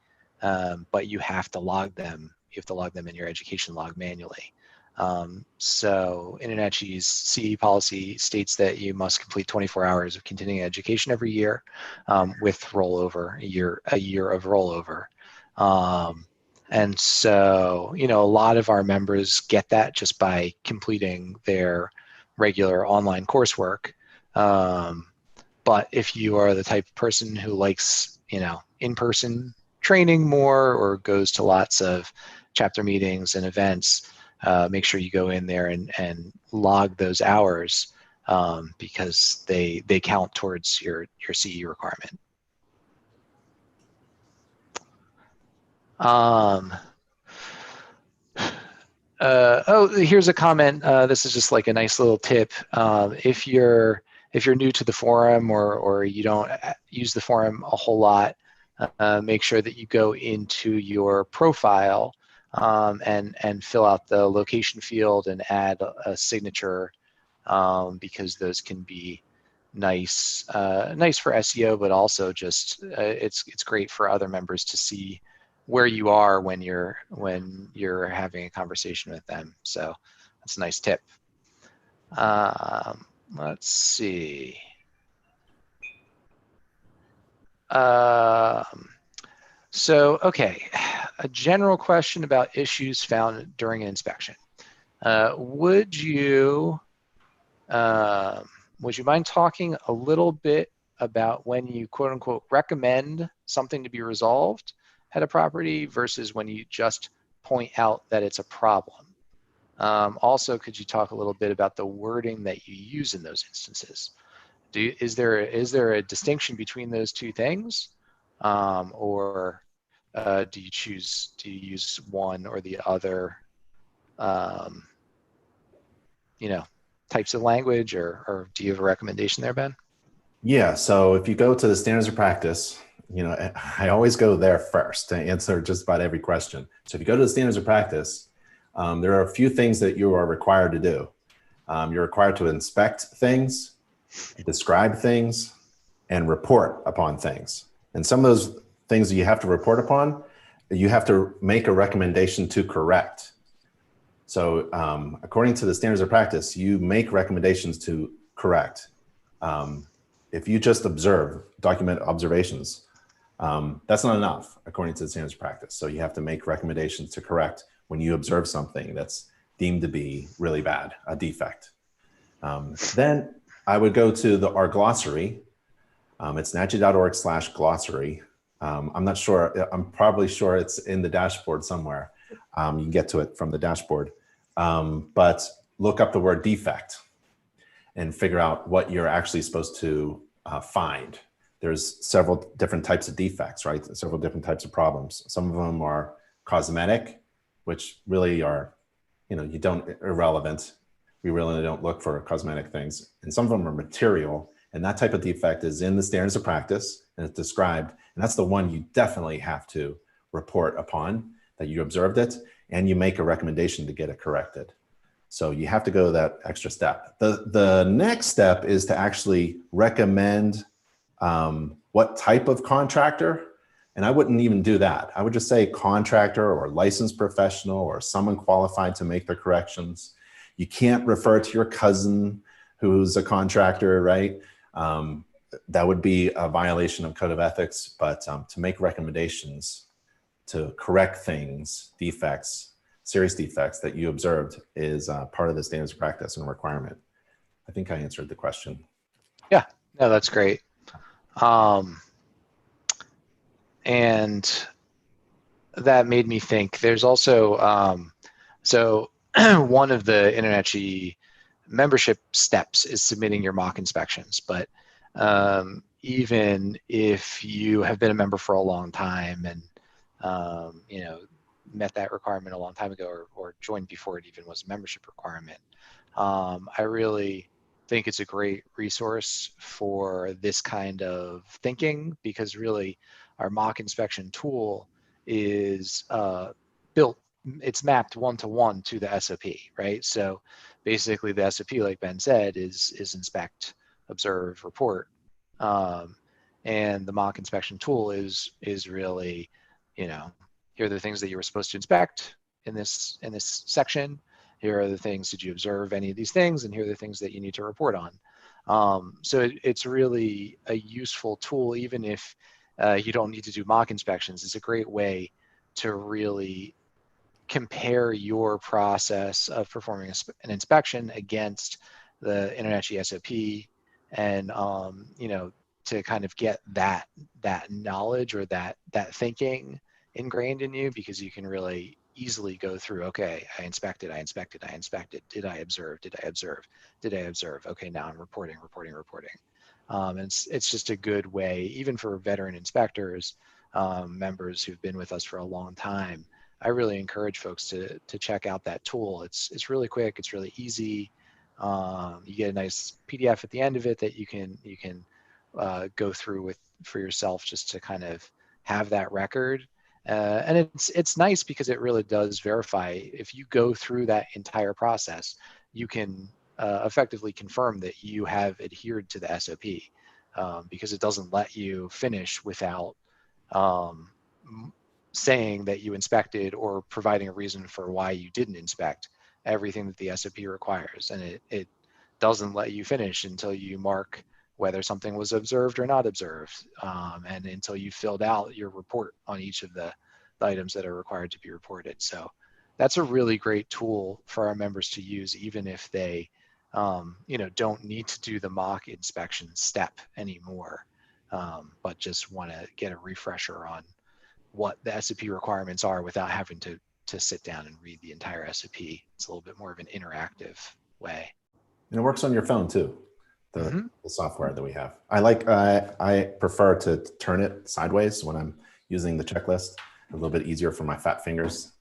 but you have to log them. You have to log them in your education log manually. So InterNACHI's CE policy states that you must complete 24 hours of continuing education every year with rollover, a year of rollover. And so, a lot of our members get that just by completing their regular online coursework. But if you are the type of person who likes, in-person training more or goes to lots of chapter meetings and events, make sure you go in there and log those hours because they count towards your CE requirement. Here's a comment. This is just like a nice little tip. If you're new to the forum or you don't use the forum a whole lot, make sure that you go into your profile and fill out the location field and add a signature because those can be nice for SEO, but also just it's great for other members to see where you are when you're having a conversation with them. So that's a nice tip. Let's see. Okay, a general question about issues found during an inspection. Would you mind talking a little bit about when you quote unquote recommend something to be resolved at a property versus when you just point out that it's a problem? Also, could you talk a little bit about the wording that you use in those instances? Is there a distinction between those two things, or do you use one or the other, types of language, or do you have a recommendation there, Ben? Yeah, so if you go to the standards of practice, I always go there first to answer just about every question. So if you go to the standards of practice, there are a few things that you are required to do. You're required to inspect things, describe things, and report upon things. And some of those things that you have to report upon, you have to make a recommendation to correct. So according to the standards of practice, you make recommendations to correct. If you just document observations, that's not enough according to the standards of practice. So you have to make recommendations to correct when you observe something that's deemed to be really bad, a defect. Then I would go to our glossary. It's nachi.org/glossary. I'm not sure, I'm probably sure it's in the dashboard somewhere. You can get to it from the dashboard, but look up the word defect and figure out what you're actually supposed to find. There's several different types of defects, right? Several different types of problems. Some of them are cosmetic, which really are, irrelevant. We really don't look for cosmetic things. And some of them are material, and that type of defect is in the standards of practice and it's described. And that's the one you definitely have to report upon, that you observed it, and you make a recommendation to get it corrected. So you have to go that extra step. The next step is to actually recommend what type of contractor. And I wouldn't even do that. I would just say contractor or licensed professional or someone qualified to make the corrections. You can't refer to your cousin who's a contractor, right? That would be a violation of code of ethics, but to make recommendations to correct things, defects, serious defects that you observed is part of the standards of practice and requirement. I think I answered the question. Yeah, no, that's great. And that made me think there's also, so one of the InterNACHI membership steps is submitting your mock inspections. But even if you have been a member for a long time and met that requirement a long time ago, or joined before it even was a membership requirement, I really think it's a great resource for this kind of thinking, because really our mock inspection tool is built, it's mapped one-to-one to the SOP, right? So basically the SOP, like Ben said, is inspect, observe, report. And the mock inspection tool is really, here are the things that you were supposed to inspect in this section. Here are the things, did you observe any of these things? And here are the things that you need to report on. So it's really a useful tool, even if you don't need to do mock inspections. It's a great way to really compare your process of performing an inspection against the InterNACHI SOP, and to kind of get that knowledge or that thinking ingrained in you, because you can really easily go through, okay, I inspected, did I observe, okay, now I'm reporting. And it's just a good way, even for veteran inspectors, members who've been with us for a long time. I really encourage folks to check out that tool. It's really quick, it's really easy. You get a nice PDF at the end of it that you can go through for yourself, just to kind of have that record. And it's nice because it really does verify. If you go through that entire process, you can effectively confirm that you have adhered to the SOP, because it doesn't let you finish without saying that you inspected or providing a reason for why you didn't inspect everything that the SOP requires. And it doesn't let you finish until you mark whether something was observed or not observed, and until you filled out your report on each of the items that are required to be reported. So that's a really great tool for our members to use, even if they don't need to do the mock inspection step anymore, but just want to get a refresher on what the SOP requirements are without having to sit down and read the entire SOP. It's a little bit more of an interactive way. And it works on your phone too, the software that we have. I prefer to turn it sideways when I'm using the checklist. A little bit easier for my fat fingers.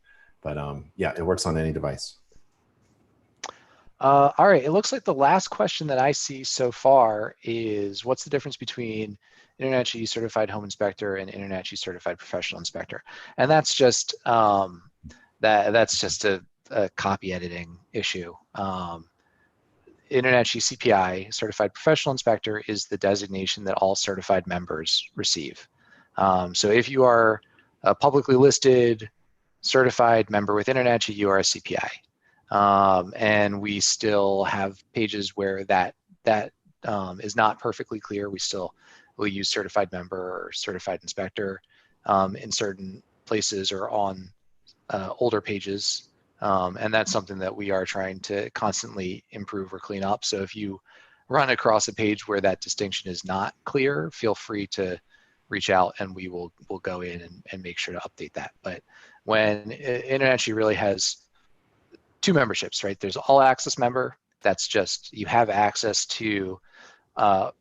But yeah, it works on any device. All right, it looks like the last question that I see so far is, what's the difference between InterNACHI Certified Home Inspector and InterNACHI Certified Professional Inspector? And that's just that's just a copy editing issue. InterNACHI CPI, Certified Professional Inspector, is the designation that all certified members receive. So if you are a publicly listed certified member with InterNACHI, you are a CPI. And we still have pages where that is not perfectly clear. We still will use certified member or certified inspector in certain places or on older pages. And that's something that we are trying to constantly improve or clean up. So if you run across a page where that distinction is not clear, feel free to reach out and we'll go in and make sure to update that. But when InterNACHI really has two memberships, right? There's all access member. That's just, you have access to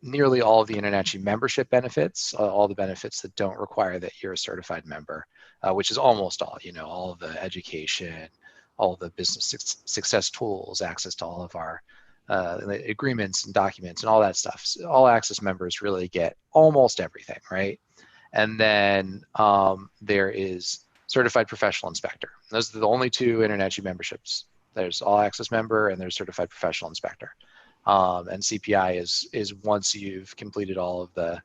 nearly all of the InterNACHI membership benefits, all the benefits that don't require that you're a certified member, which is almost all, all of the education, all of the business success tools, access to all of our agreements and documents and all that stuff. So all access members really get almost everything, right? And then there is certified professional inspector. Those are the only two InterNACHI memberships. There's all access member and there's certified professional inspector. And CPI is once you've completed all of the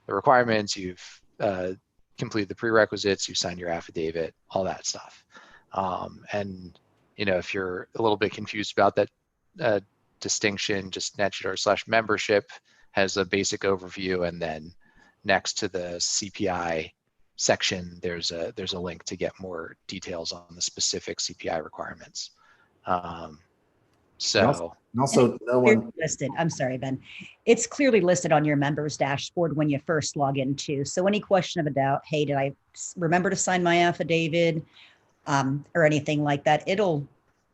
requirements, you've completed the prerequisites, you've signed your affidavit, all that stuff. And if you're a little bit confused about that distinction, just NACHI.org/membership has a basic overview, and then next to the CPI section, there's a link to get more details on the specific CPI requirements. So And also no one listed. I'm sorry, Ben. It's clearly listed on your members dashboard when you first log in too. So any question of a doubt, hey, did I remember to sign my affidavit or anything like that? It'll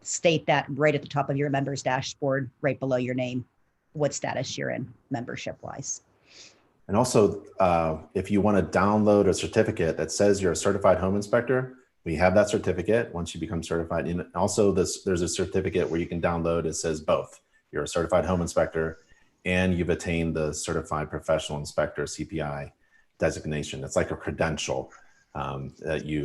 state that right at the top of your members dashboard, right below your name, what status you're in membership wise. And also, if you want to download a certificate that says you're a certified home inspector, we have that certificate once you become certified. And also there's a certificate where you can download, it says both. You're a certified home inspector and you've attained the certified professional inspector CPI designation. It's like a credential that you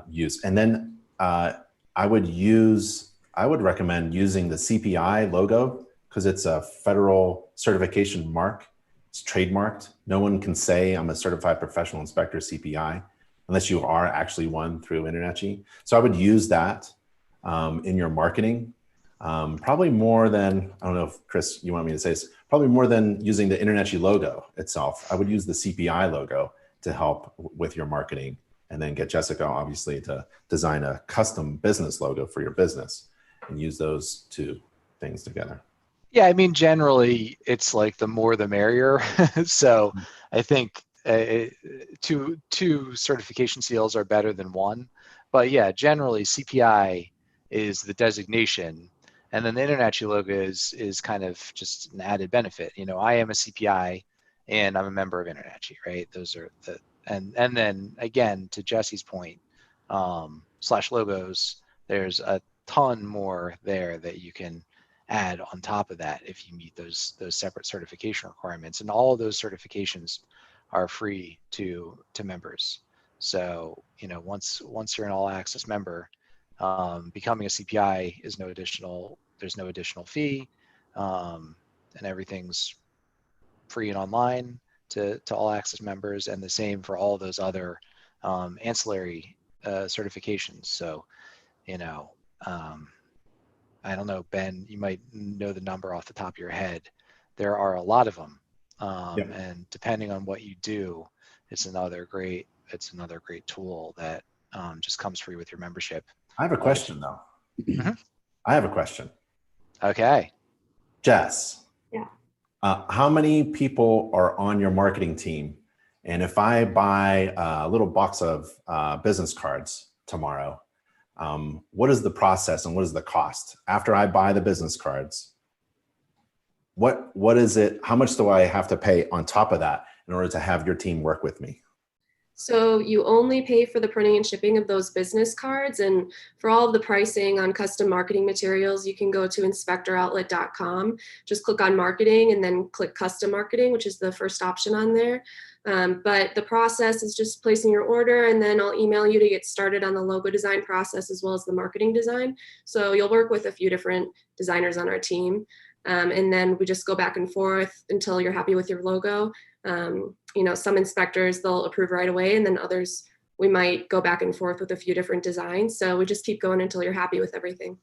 use. And then I would recommend using the CPI logo because it's a federal certification mark. It's trademarked. No one can say I'm a certified professional inspector CPI unless you are actually one through InterNACHI. So I would use that in your marketing, probably more than, I don't know if Chris, you want me to say this, probably more than using the InterNACHI logo itself. I would use the CPI logo to help with your marketing and then get Jessica obviously to design a custom business logo for your business and use those two things together. Yeah, I mean, generally, it's like the more the merrier. So I think two certification seals are better than one. But yeah, generally, CPI is the designation. And then the InterNACHI logo is kind of just an added benefit. You know, I am a CPI and I'm a member of InterNACHI, right? Those are the, and then again, to Jesse's point, slash logos, there's a ton more there that you can add on top of that if you meet those separate certification requirements, and all of those certifications are free to members. So you know, once you're an all access member, becoming a CPI is there's no additional fee, and everything's free and online to all access members, and the same for all those other ancillary certifications. So you know, I don't know, Ben, you might know the number off the top of your head. There are a lot of them. Yep. And depending on what you do, it's another great tool that just comes free with your membership. I have a question though. Mm-hmm. I have a question. Okay. Jess. Yeah. How many people are on your marketing team? And if I buy a little box of business cards tomorrow, what is the process and what is the cost after I buy the business cards? What is it? How much do I have to pay on top of that in order to have your team work with me? So you only pay for the printing and shipping of those business cards, and for all of the pricing on custom marketing materials, you can go to inspectoroutlet.com, just click on marketing and then click custom marketing, which is the first option on there. But the process is just placing your order, and then I'll email you to get started on the logo design process as well as the marketing design. So you'll work with a few different designers on our team. And then we just go back and forth until you're happy with your logo. You know, some inspectors, they'll approve right away, and then others, we might go back and forth with a few different designs. So we just keep going until you're happy with everything.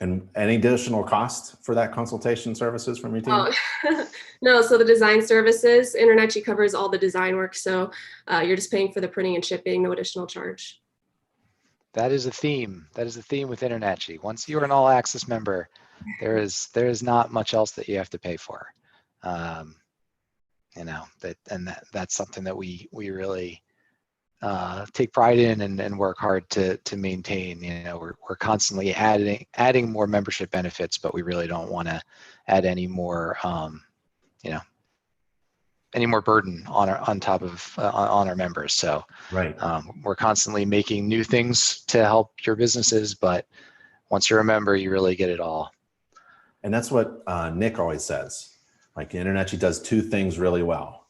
And any additional cost for that consultation services from your team? Oh, no, so the design services, InterNACHI covers all the design work. So you're just paying for the printing and shipping, no additional charge. That is a theme. That is a theme with InterNACHI. Once you're an all access member, there is not much else that you have to pay for. You know, that's something that we really take pride in and work hard to maintain. You know, we're constantly adding more membership benefits, but we really don't want to add any more you know, any more burden on top of on our members. So Right. We're constantly making new things to help your businesses, but once you're a member, you really get it all. And that's what Nick always says. Like InterNACHI does two things really well.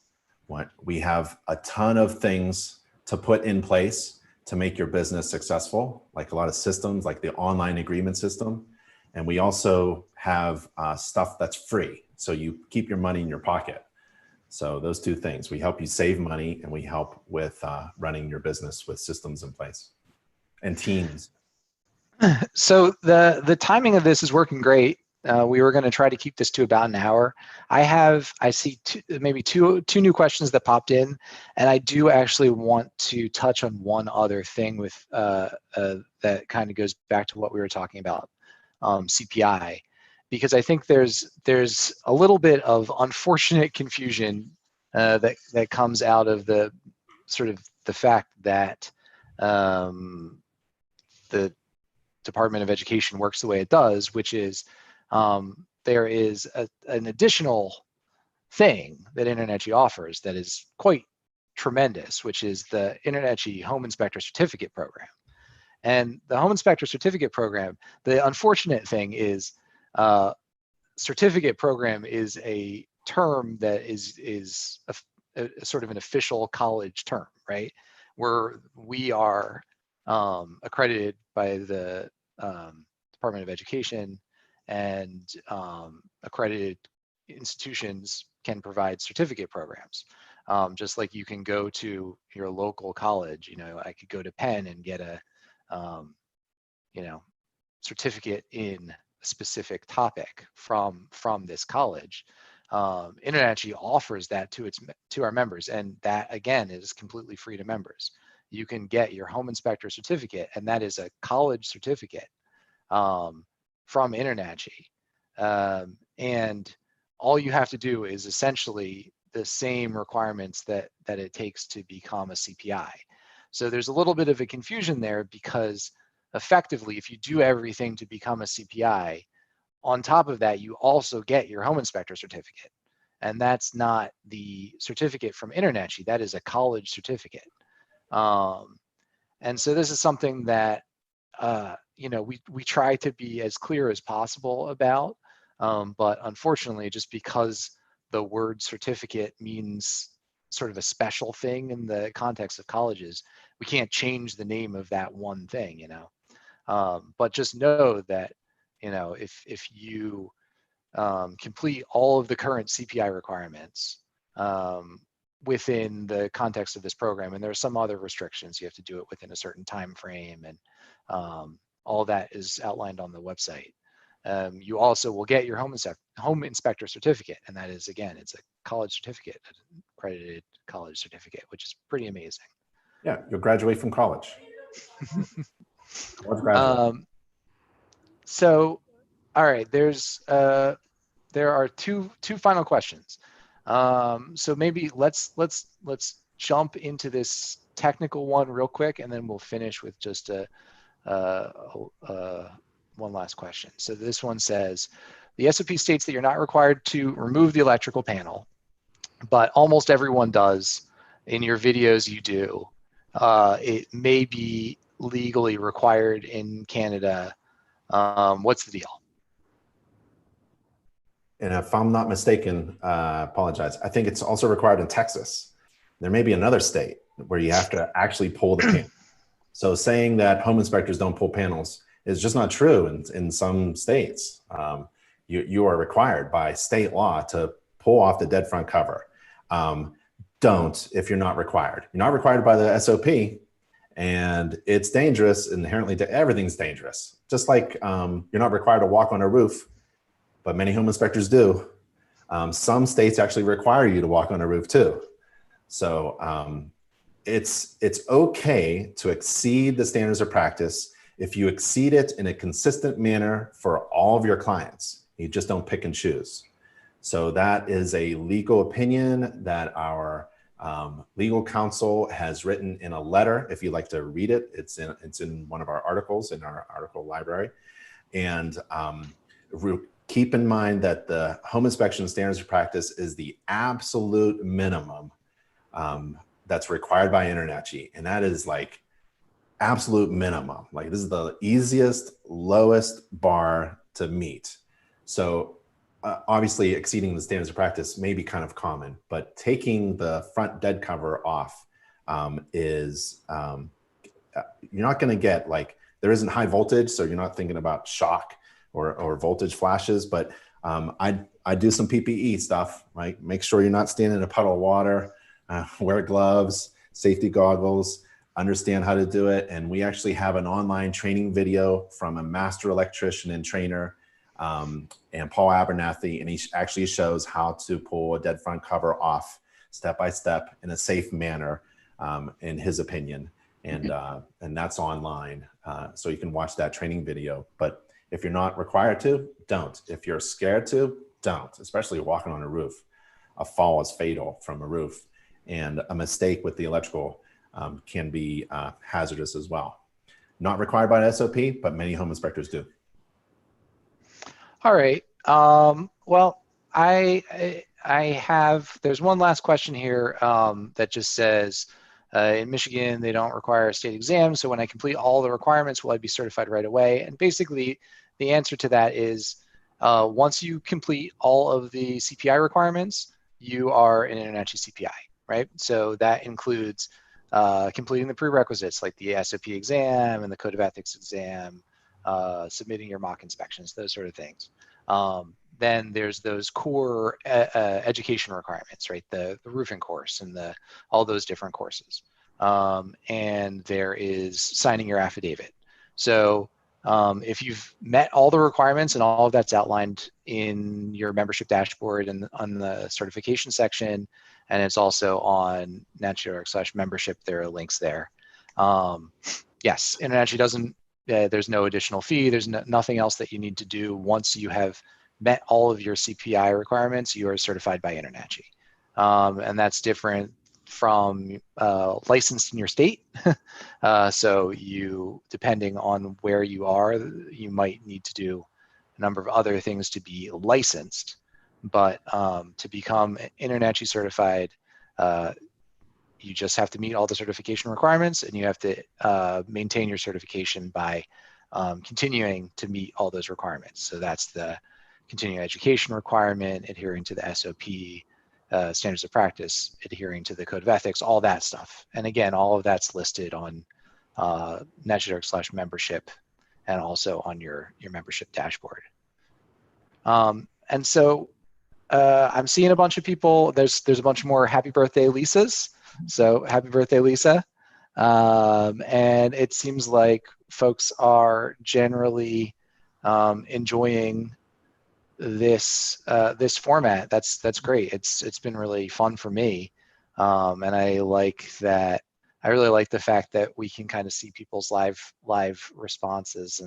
We have a ton of things to put in place to make your business successful, like a lot of systems, like the online agreement system. And we also have stuff that's free. So you keep your money in your pocket. So those two things, we help you save money and we help with running your business with systems in place and teams. So the timing of this is working great. We were going to try to keep this to about an hour. I see maybe two new questions that popped in, and I do actually want to touch on one other thing with that kind of goes back to what we were talking about CPI, because I think there's a little bit of unfortunate confusion that comes out of the sort of the fact that the Department of Education works the way it does, which is there is an additional thing that InterNACHI offers that is quite tremendous, which is the InterNACHI Home Inspector Certificate Program. And the Home Inspector Certificate Program, the unfortunate thing is certificate program is a term that is a sort of an official college term, right? Where we are accredited by the Department of Education, and accredited institutions can provide certificate programs. Just like you can go to your local college, you know, I could go to Penn and get a, you know, certificate in a specific topic from this college. InterNACHI offers that to our members, and that again is completely free to members. You can get your home inspector certificate, and that is a college certificate from InterNACHI. And all you have to do is essentially the same requirements that it takes to become a CPI. So there's a little bit of a confusion there, because effectively, if you do everything to become a CPI, on top of that, you also get your home inspector certificate. And that's not the certificate from InterNACHI, that is a college certificate. And so this is something that, you know, we try to be as clear as possible about, but unfortunately, just because the word certificate means sort of a special thing in the context of colleges, we can't change the name of that one thing, you know. But just know that, you know, if you complete all of the current CPI requirements within the context of this program, and there are some other restrictions, you have to do it within a certain time frame, and all that is outlined on the website. You also will get your home inspector certificate, and that is, again, it's a college certificate, an accredited college certificate, which is pretty amazing. Yeah, you'll graduate from college. College graduate. So, all right, there are two final questions. So maybe let's jump into this technical one real quick, and then we'll finish with just one last question. So this one says, the SOP states that you're not required to remove the electrical panel, but almost everyone does. In your videos, you do. It may be legally required in Canada. What's the deal? And if I'm not mistaken, apologize, I think it's also required in Texas. There may be another state where you have to actually pull the panel. So saying that home inspectors don't pull panels is just not true in some states. You are required by state law to pull off the dead front cover. Don't if you're not required. You're not required by the SOP, and it's dangerous. Inherently, everything's dangerous. Just like you're not required to walk on a roof, but many home inspectors do. Some states actually require you to walk on a roof too. So it's okay to exceed the standards of practice if you exceed it in a consistent manner for all of your clients. You just don't pick and choose. So that is a legal opinion that our legal counsel has written in a letter. If you'd like to read it, it's in one of our articles in our article library. And keep in mind that the home inspection standards of practice is the absolute minimum that's required by InterNACHI. And that is like absolute minimum. Like this is the easiest, lowest bar to meet. So obviously exceeding the standards of practice may be kind of common, but taking the front dead cover off is, you're not gonna get like, there isn't high voltage, so you're not thinking about shock or voltage flashes, but I do some PPE stuff, right? Make sure you're not standing in a puddle of water, wear gloves, safety goggles, understand how to do it. And we actually have an online training video from a master electrician and trainer, and Paul Abernathy, and he actually shows how to pull a dead front cover off step by step in a safe manner, in his opinion. And that's online, so you can watch that training video. But If you're not required to, don't. If you're scared to, don't, especially walking on a roof. A fall is fatal from a roof, and a mistake with the electrical can be hazardous as well. Not required by the SOP, but many home inspectors do. All right. Well, there's one last question here that just says, in Michigan, they don't require a state exam. So when I complete all the requirements, will I be certified right away? And basically, the answer to that is once you complete all of the CPI requirements, you are an InterNACHI CPI, right? So that includes completing the prerequisites like the SOP exam and the Code of Ethics exam, submitting your mock inspections, those sort of things. Then there's those core education requirements, right? The roofing course and all those different courses. And there is signing your affidavit. So if you've met all the requirements and all of that's outlined in your membership dashboard and on the certification section, and it's also on NACHI.org/membership, there are links there. Yes, InterNACHI doesn't, there's no additional fee. There's nothing else that you need to do. Once you have met all of your CPI requirements, you are certified by InterNACHI. And that's different from licensed in your state. So you, depending on where you are, you might need to do a number of other things to be licensed. But to become InterNACHI certified, you just have to meet all the certification requirements, and you have to maintain your certification by continuing to meet all those requirements. So that's the continuing education requirement, adhering to the SOP, standards of practice, adhering to the Code of Ethics, all that stuff. And again, all of that's listed on NACHI.org/membership and also on your membership dashboard. And so I'm seeing a bunch of people. There's a bunch more happy birthday Lisas. So happy birthday, Lisa. And it seems like folks are generally enjoying this this format. That's great. It's been really fun for me, and I like that. I really like the fact that we can kind of see people's live responses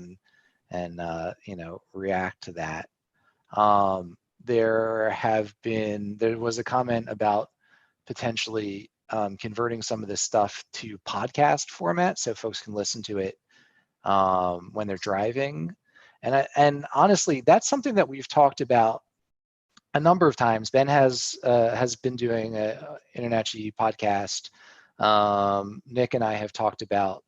and you know, react to that. There was a comment about potentially converting some of this stuff to podcast format so folks can listen to it when they're driving. And honestly, that's something that we've talked about a number of times. Ben has been doing an InterNACHI podcast. Nick and I have talked about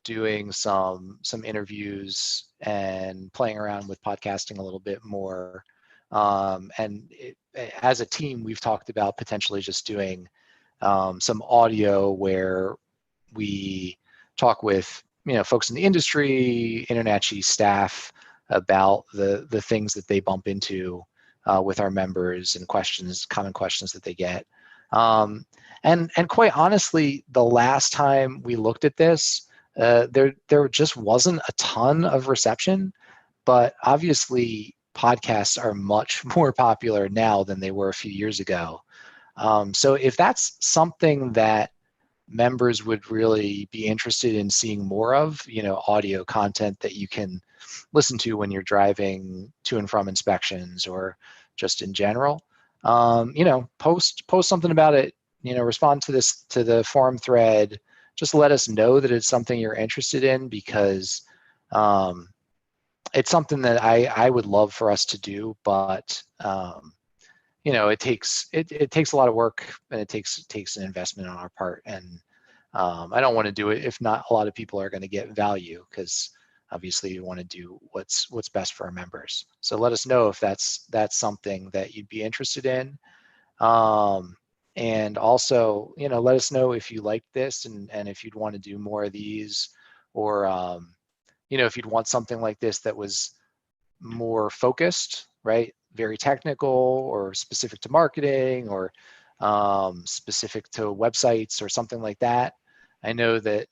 doing some interviews and playing around with podcasting a little bit more. As a team, we've talked about potentially just doing some audio where we talk with, you know, folks in the industry, InterNACHI staff, about the things that they bump into with our members and common questions that they get. And quite honestly, the last time we looked at this, there just wasn't a ton of reception, but obviously podcasts are much more popular now than they were a few years ago. So if that's something that members would really be interested in seeing more of, you know, audio content that you can listen to when you're driving to and from inspections or just in general, you know, post something about it, you know, respond to the forum thread, just let us know that it's something you're interested in, because it's something that I would love for us to do, but you know, it takes a lot of work, and it takes an investment on our part, and I don't want to do it if not a lot of people are going to get value, because obviously you want to do what's best for our members. So let us know if that's something that you'd be interested in, and also, you know, let us know if you like this and if you'd want to do more of these, or you know, if you'd want something like this that was more focused, right? Very technical or specific to marketing, or specific to websites or something like that. I know that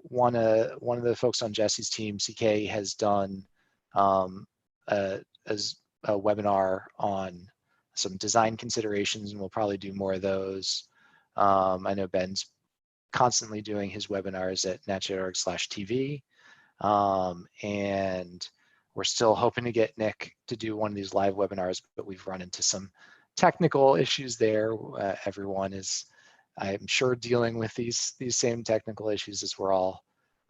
one of the folks on Jesse's team, CK, has done a webinar on some design considerations, and we'll probably do more of those. I know Ben's constantly doing his webinars at NACHI.org/TV. And We're still hoping to get Nick to do one of these live webinars, but we've run into some technical issues there. Everyone is, I'm sure, dealing with these same technical issues as we're all,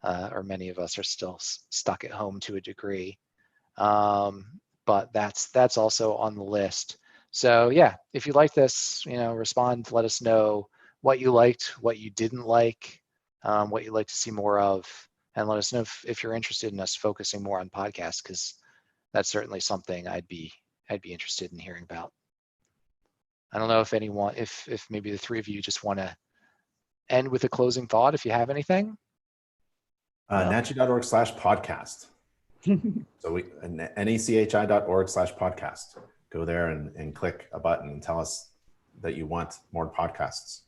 or many of us are still stuck at home to a degree. But that's also on the list. So yeah, if you like this, respond, let us know what you liked, what you didn't like, what you'd like to see more of, and let us know if you're interested in us focusing more on podcasts, because that's certainly something I'd be interested in hearing about. I don't know if anyone, if maybe the three of you just want to end with a closing thought, if you have anything. NACHI.org/podcast. So NACHI.org/podcast. Go there and click a button and tell us that you want more podcasts.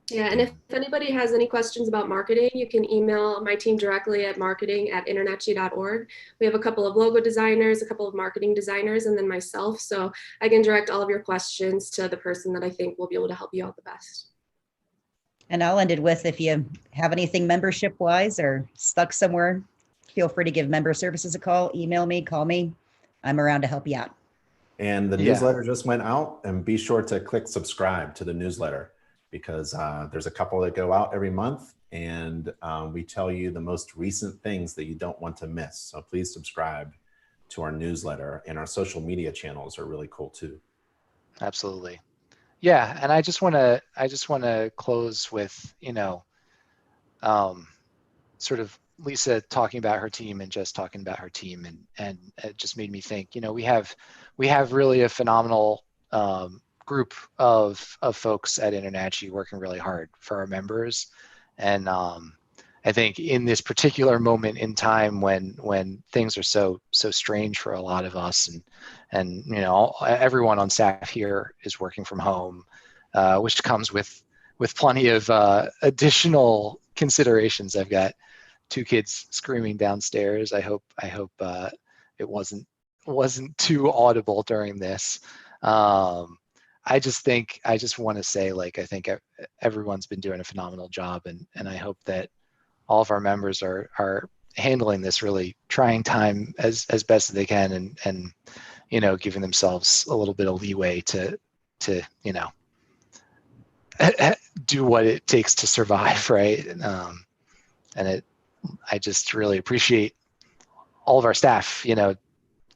Yeah, and if anybody has any questions about marketing, you can email my team directly at marketing@internachi.org. We have a couple of logo designers, a couple of marketing designers, and then myself. So I can direct all of your questions to the person that I think will be able to help you out the best. And I'll end it with, if you have anything membership wise or stuck somewhere, feel free to give member services a call, email me, call me. I'm around to help you out. And the newsletter just went out, and be sure to click subscribe to the newsletter, because there's a couple that go out every month, and we tell you the most recent things that you don't want to miss. So please subscribe to our newsletter, and our social media channels are really cool too. Absolutely. Yeah, and I just want to close with, sort of Lisa talking about her team and just talking about her team, and it just made me think, we have really a phenomenal group of folks at InterNACHI working really hard for our members. And I think in this particular moment in time when things are so strange for a lot of us, and everyone on staff here is working from home, which comes with plenty of additional considerations. I've got 2 kids screaming downstairs. I hope it wasn't too audible during this. I just want to say, I think everyone's been doing a phenomenal job, and I hope that all of our members are handling this really trying time as best as they can, and giving themselves a little bit of leeway to do what it takes to survive, right? I just really appreciate all of our staff,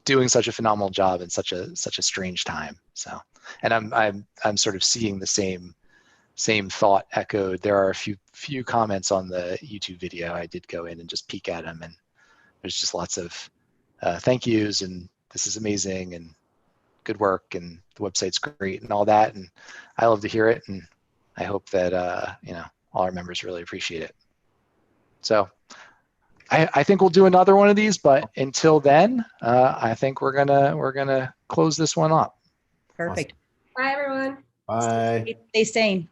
doing such a phenomenal job in such a strange time. So, and I'm sort of seeing the same thought echoed. There are a few comments on the YouTube video. I did go in and just peek at them, and there's just lots of thank yous, and this is amazing, and good work, and the website's great, and all that. And I love to hear it, and I hope that all our members really appreciate it. So I think we'll do another one of these, but until then, I think we're gonna close this one up. Perfect. Bye, everyone. Bye. Stay sane.